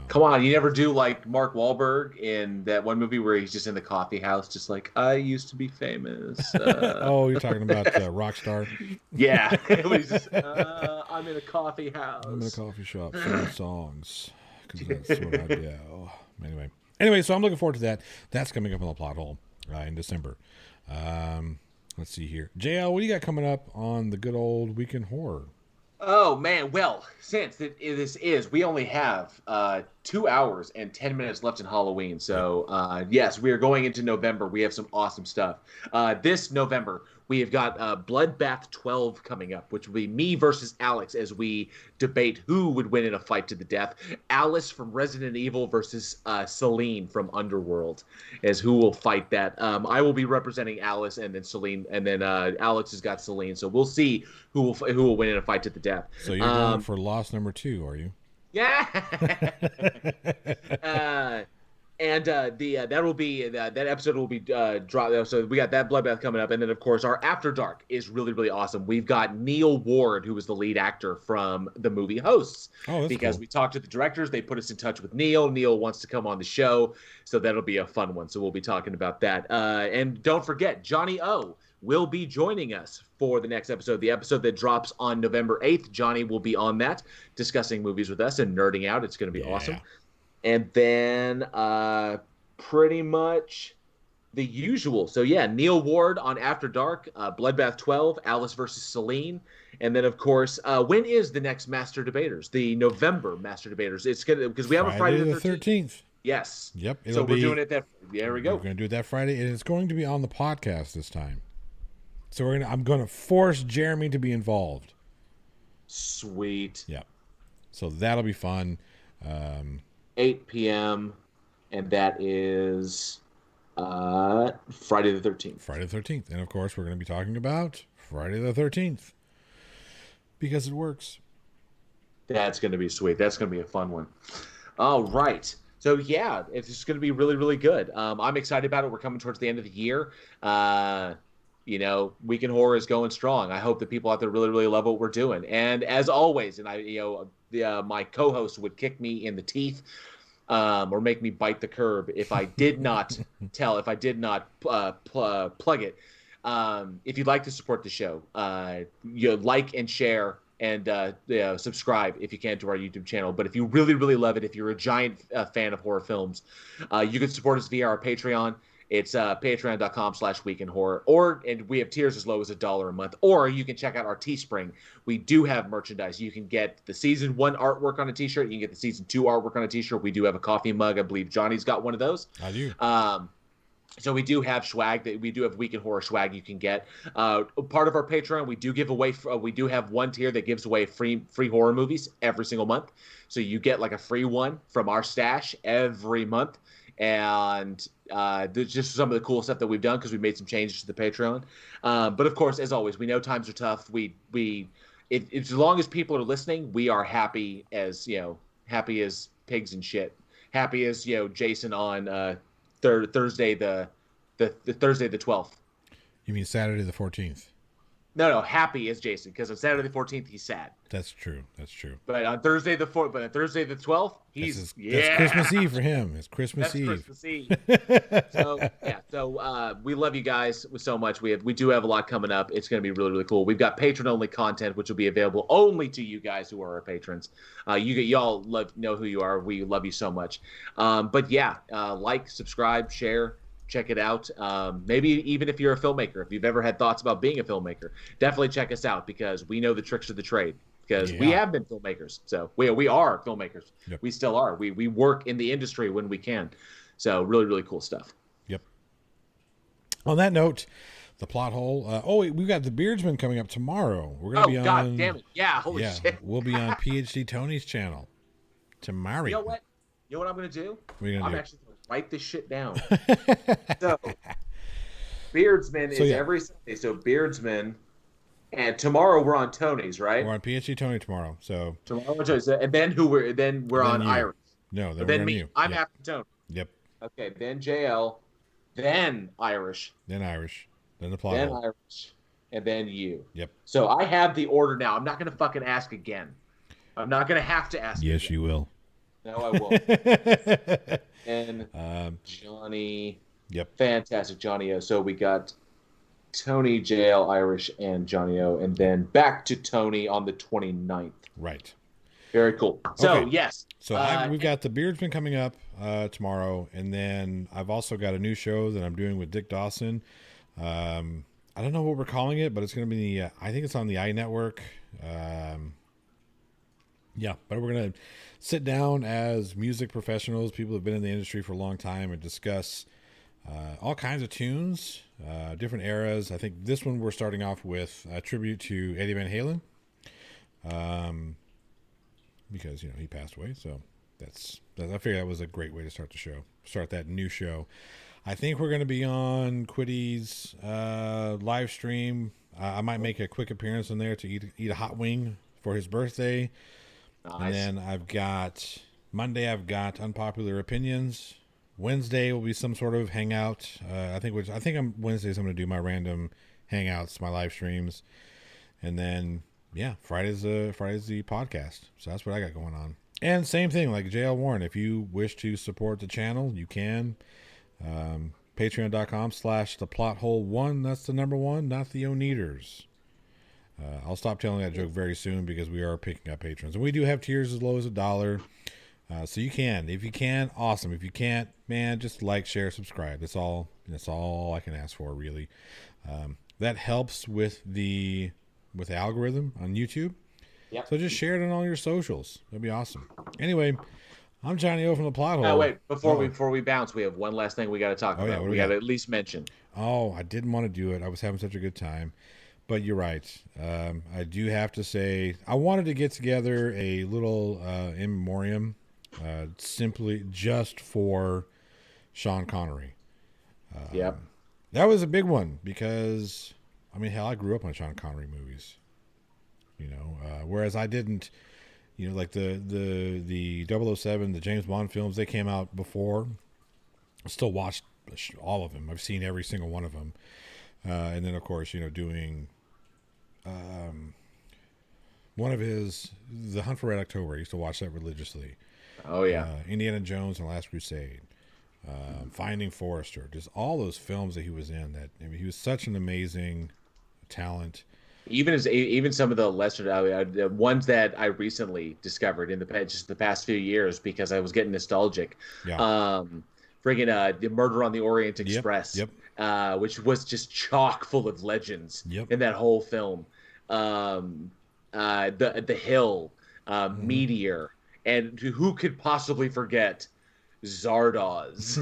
Come on, you never do like Mark Wahlberg in that one movie where he's just in the coffee house, just like, I used to be famous. Oh, you're talking about Rockstar? Yeah. I'm in a coffee house. I'm in a coffee shop singing songs, because that's what I do. Anyway, so I'm looking forward to that. That's coming up on the Plot Hole in December. Let's see here. JL, what do you got coming up on the good old Weekend Horror? Oh, man. Well, since we only have 2 hours and 10 minutes left in Halloween. So, yes, we are going into November. We have some awesome stuff. This November, we have got Bloodbath 12 coming up, which will be me versus Alex as we debate who would win in a fight to the death. Alice from Resident Evil versus Celine from Underworld as who will fight that. I will be representing Alice, and then Celine, and then Alex has got Celine. So we'll see who will win in a fight to the death. So you're going for loss number 2, are you? Yeah. And that will be that episode will be dropped. So we got that Bloodbath coming up, and then of course our After Dark is really really awesome. We've got Neil Ward, who was the lead actor from the movie Hosts. Oh, that's because cool. we talked to the directors, they put us in touch with Neil. Neil wants to come on the show, so that'll be a fun one. So we'll be talking about that. And don't forget, Johnny O will be joining us for the next episode. The episode that drops on November 8th, Johnny will be on that, discussing movies with us and nerding out. It's going to be awesome. And then pretty much the usual. So yeah, Neil Ward on After Dark, Bloodbath 12, Alice versus Celine. And then of course, when is the next Master Debaters? The November Master Debaters. It's gonna, because we have a Friday the 13th. Yes. Yep. So we're doing it that. There we go. We're going to do it that Friday, and it's going to be on the podcast this time. So I'm going to force Jeremy to be involved. Sweet. Yeah. So that'll be fun. 8 p.m. and that is Friday the 13th. Friday the 13th. And of course, we're going to be talking about Friday the 13th because it works. That's going to be sweet. That's going to be a fun one. All right. So yeah, it's just going to be really, really good. I'm excited about it. We're coming towards the end of the year. Weekend Horror is going strong. I hope that people out there really, really love what we're doing. And as always, and my co-host would kick me in the teeth or make me bite the curb if I did not plug it. If you'd like to support the show, like and share and subscribe if you can to our YouTube channel. But if you really, really love it, if you're a giant fan of horror films, you can support us via our Patreon. It's patreon.com/weekendhorror, and we have tiers as low as $1 a month. Or you can check out our Teespring. We do have merchandise. You can get the season 1 artwork on a T-shirt. You can get the season 2 artwork on a T-shirt. We do have a coffee mug. I believe Johnny's got one of those. I do. So we do have swag. We do have Weekend Horror swag you can get. Part of our Patreon, we do give away. We do have one tier that gives away free horror movies every single month. So you get like a free one from our stash every month. And there's just some of the cool stuff that we've done because we made some changes to the Patreon. But of course, as always, we know times are tough. As long as people are listening, we are happy as pigs and shit. Happy as Jason on Thursday the Thursday the 12th. You mean Saturday the 14th? No, happy as Jason, because on Saturday the 14th he's sad. That's true. But on Thursday the 12th, that's Christmas Eve for him. It's Christmas Eve. Christmas Eve. So we love you guys so much. We do have a lot coming up. It's going to be really, really cool. We've got patron only content, which will be available only to you guys who are our patrons. Y'all know who you are. We love you so much. Like, subscribe, share. Check it out. Maybe even if you're a filmmaker, if you've ever had thoughts about being a filmmaker, definitely check us out because we know the tricks of the trade. Because we have been filmmakers, so we are filmmakers. Yep. We still are. We work in the industry when we can. So really, really cool stuff. Yep. On that note, the plot hole. We've got the Beardsman coming up tomorrow. We're gonna be on. God damn it! Yeah, holy shit. We'll be on PhD Tony's channel tomorrow. You know what? I'm gonna do? What are you gonna do? Actually write this shit down. So, Beardsman is every Sunday. So, Beardsman, and tomorrow we're on Tony's, right? We're on PhD Tony tomorrow. So tomorrow, and then we're on Irish. No, then me. You. I'm after Tony. Yep. Okay, then JL, then Irish. Then Irish. Then the plot. Then Irish, and then you. Yep. So I have the order now. I'm not gonna fucking ask again. I'm not gonna have to ask. Yes, again. you will. No, I won't. And Johnny. Yep. Fantastic, Johnny O. So we got Tony, JL, Irish, and Johnny O. And then back to Tony on the 29th. Right. Very cool. So, okay. Yes. So we've got the Beardsman coming up tomorrow. And then I've also got a new show that I'm doing with Dick Dawson. I don't know what we're calling it, but it's going to be, I think it's on the iNetwork. But we're going to sit down as music professionals, people who have been in the industry for a long time, and discuss All kinds of tunes, different eras. I think this one we're starting off with a tribute to Eddie Van Halen, because he passed away. So I figured that was a great way to start the show, start that new show. I think we're going to be on Quiddy's live stream. I might make a quick appearance in there to eat a hot wing for his birthday. Nice. And then Monday I've got Unpopular Opinions. Wednesday will be some sort of hangout. I think I'm Wednesdays I'm going to do my random hangouts, my live streams. And then Friday's the podcast. So that's what I got going on. And same thing like JL Warren, if you wish to support the channel, you can. Patreon.com/theplothole1. That's the number 1, not the Oneaters. I'll stop telling that joke very soon because we are picking up patrons, and we do have tiers as low as $1. So you can, if you can, awesome. If you can't, man, just like, share, subscribe. That's all I can ask for, really. That helps with the algorithm on YouTube. Yep. So just share it on all your socials. That'd be awesome. Anyway, I'm Johnny O from the Plot Hole. Wait, before we bounce, we have one last thing we got to talk about. We got to at least mention. Oh, I didn't want to do it. I was having such a good time. But you're right. I do have to say, I wanted to get together a little in memoriam, simply just for Sean Connery. Yep. That was a big one because, hell, I grew up on Sean Connery movies. Whereas I didn't, like the 007, the James Bond films, they came out before. I still watched all of them. I've seen every single one of them. And then, of course, doing one of his, The Hunt for Red October. I used to watch that religiously. Oh, yeah. Indiana Jones and the Last Crusade. Finding Forrester. Just all those films that he was in. He was such an amazing talent. Even some of the lesser the ones that I recently discovered in the past few years because I was getting nostalgic. Yeah. The Murder on the Orient Express. Yep. Which was just chock full of legends in that whole film. The Hill, Meteor, and who could possibly forget Zardoz?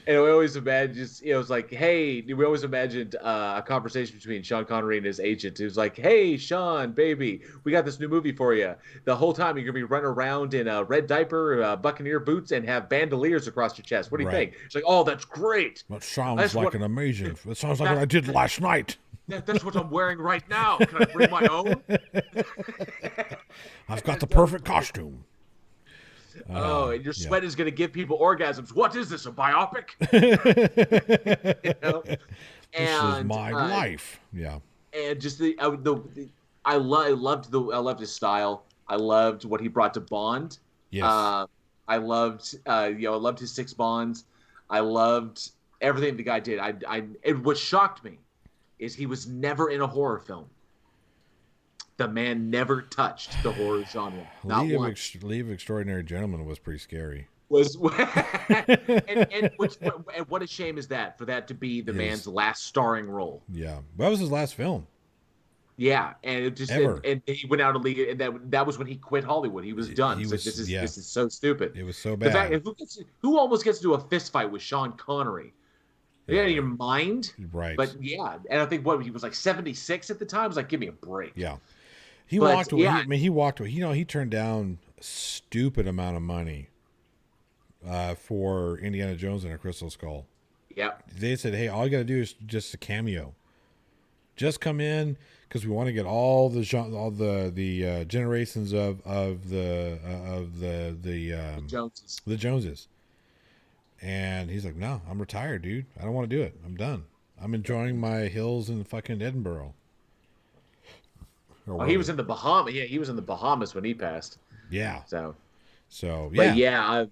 And we always imagined, it was like, hey, we always imagined a conversation between Sean Connery and his agent. It was like, hey, Sean, baby, we got this new movie for you. The whole time you're gonna be running around in a red diaper, Buccaneer boots, and have bandoliers across your chest. What do you think? It's like, oh, that's great. That sounds like an amazing. That sounds like what I did last night. That's what I'm wearing right now. Can I bring my own? I've got the perfect costume. And your sweat is going to give people orgasms. What is this, a biopic? This is my life. Yeah. And just I loved his style. I loved what he brought to Bond. Yes. I loved I loved his 6 Bonds. I loved everything the guy did. And what shocked me is he was never in a horror film. The man never touched the horror genre. Not once. League of Extraordinary Gentlemen was pretty scary. And what a shame is that for that to be the man's last starring role. Yeah, that was his last film. Yeah, and it just and he went out of league, and that was when he quit Hollywood. He was done. This is so stupid. It was so bad. The fact, who almost gets to do a fist fight with Sean Connery? You out of your mind, right? But yeah, and I think he was like 76 at the time. I was like, give me a break. Yeah. He walked away. Yeah. He walked away. He turned down a stupid amount of money for Indiana Jones and a Crystal Skull. Yep. They said, "Hey, all you got to do is just a cameo. Just come in because we want to get all the generations of the Joneses." The Joneses." And he's like, "No, I'm retired, dude. I don't want to do it. I'm done. I'm enjoying my hills in fucking Edinburgh." He was in the Bahamas. Yeah, he was in the Bahamas when he passed. Yeah. So yeah. But yeah,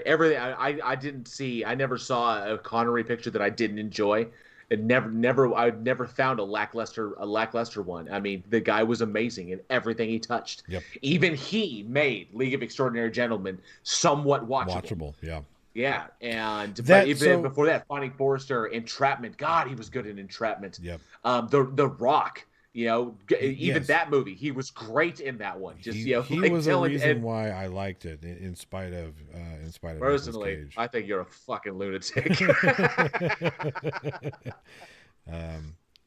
everything I didn't see. I never saw a Connery picture that I didn't enjoy. I never found a lackluster one. I mean, the guy was amazing in everything he touched. Yep. Even he made League of Extraordinary Gentlemen somewhat watchable. Yeah. Yeah, and before that, Finding Forrester, Entrapment. God, he was good in Entrapment. Yep. The Rock. Even Yes. that movie, he was great in that one. Just He like was a telling reason and why I liked it, in spite of Nicolas personally, Cage. I think you're a fucking lunatic.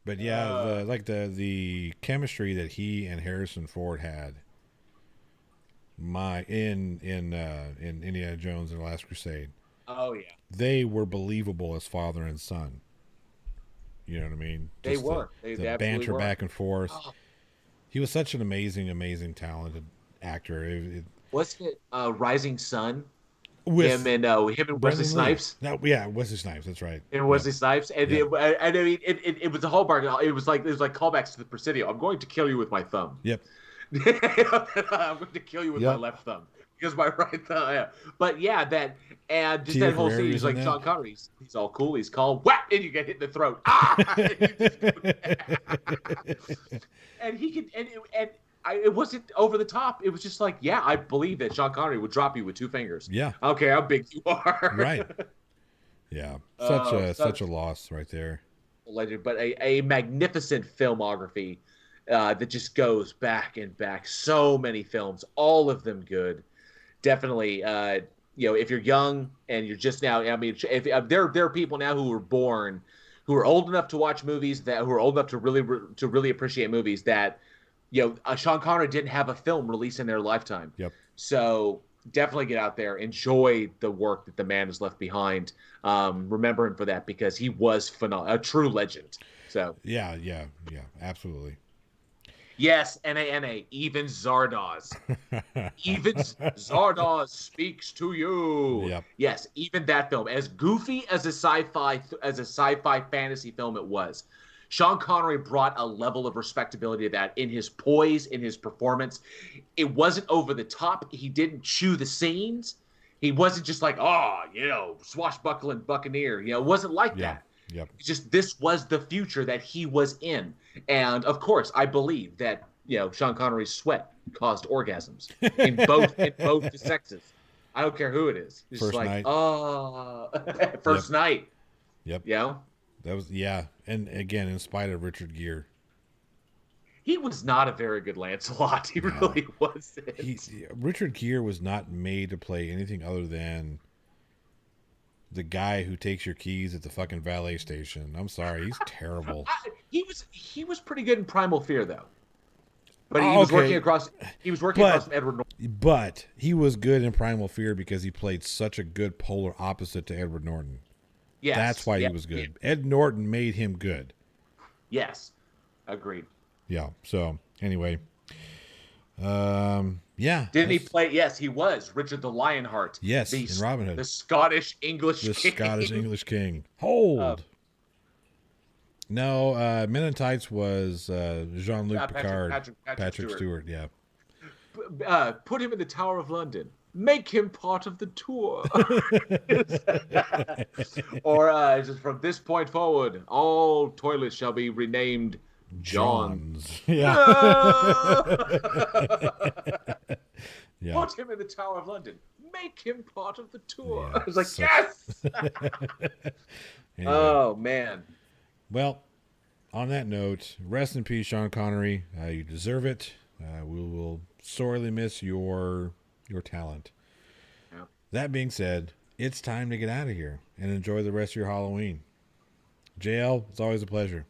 But yeah, the chemistry that he and Harrison Ford had, in Indiana Jones and the Last Crusade, Oh yeah, they were believable as father and son. You know what I mean? they Just were. They the absolutely banter were. back and forth. Oh, He was such an amazing, talented actor. wasn't it Rising Sun? With Him and Wesley Brendan Lee. Snipes. No, yeah, Wesley Snipes. That's right. And Yep. Wesley Snipes, and Yep. I mean, it was a hallmark. It was like callbacks to the Presidio. I'm going to kill you with my thumb. Yep. I'm going to kill you with my Yep. left thumb because my right thumb. Yeah. But yeah, that and just Tia that whole Carrere scene. is He's in like that? Sean Connery. He's all cool. He's calm. Whap! And you get hit in the throat. Ah! And you just go down. And he could it wasn't over the top. It was just like, yeah, I believe that Sean Connery would drop you with two fingers. Yeah. I don't care how big you are. Right. Yeah. Such a loss right there. Legend, but a magnificent filmography that just goes back and back. So many films, all of them good. Definitely, if you're young and you're just now, I mean, if there are people now who were born, who are old enough to watch movies, who are old enough to really appreciate movies that, Sean Connery didn't have a film released in their lifetime. Yep. So definitely get out there, enjoy the work that the man has left behind. Remember him for that because he was phenomenal, a true legend. So Yeah, absolutely. yes, NA, even Zardoz, even Zardoz speaks to you. Yep. Yes, even that film, as goofy as a sci-fi fantasy film it was, Sean Connery brought a level of respectability to that in his poise, in his performance. It wasn't over the top. He didn't chew the scenes. He wasn't just like, swashbuckling buccaneer. It wasn't like that. Yep. It's just this was the future that he was in. And of course, I believe that, Sean Connery's sweat caused orgasms in both the sexes. I don't care who it is. It's First like, night. First night. Yep. That was, and again, in spite of Richard Gere. He was not a very good Lancelot. He really wasn't. Richard Gere was not made to play anything other than the guy who takes your keys at the fucking valet station. I'm sorry, he's terrible. He was pretty good in Primal Fear though. But he was working across from Edward Norton. But he was good in Primal Fear because he played such a good polar opposite to Edward Norton. Yes. That's why he was good. Yeah. Ed Norton made him good. Yes. Agreed. Yeah. So anyway. Yeah. Didn't he play? Yes, he was Richard the Lionheart. Yes, in Robin Hood. The Scottish English king. Scottish English king. Hold. No, Men in Tights was Jean-Luc Picard. Patrick Stewart, yeah. Put him in the Tower of London. Make him part of the tour. Or just from this point forward, all toilets shall be renamed John's. Yeah. Yeah. Put him in the Tower of London. Make him part of the tour. Yeah, I was like, yes! Anyway. Oh, man. Well, on that note, rest in peace, Sean Connery. You deserve it. We will sorely miss your talent. Yep. That being said, it's time to get out of here and enjoy the rest of your Halloween. JL, it's always a pleasure.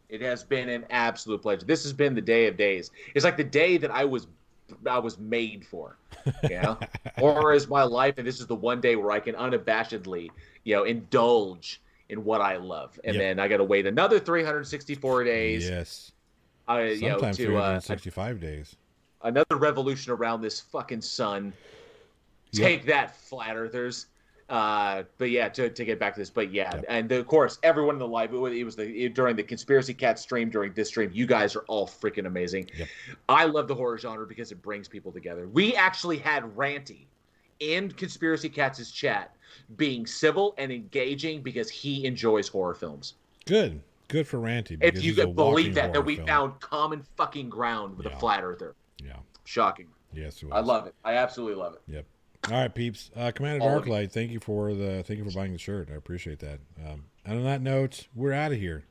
It has been an absolute pleasure. This has been the day of days. It's like the day that I was made for. Horror is my life, and this is the one day where I can unabashedly, indulge in what I love. And then I got to wait another 364 days. Yes. Sometimes 365 days. Another revolution around this fucking sun. Take that, flat earthers. But yeah, to get back to this, and of course, everyone in the live, it was during the Conspiracy Cat stream, during this stream, you guys are all freaking amazing. Yep. I love the horror genre because it brings people together. We actually had Ranty in Conspiracy Cats' chat being civil and engaging because he enjoys horror films. Good for Ranty. If you could believe that we found common fucking ground with a flat earther. Yeah. Shocking. Yes, it was. I love it. I absolutely love it. Yep. All right, peeps. Commander Darklight, thank you for buying the shirt. I appreciate that. And on that note, we're out of here.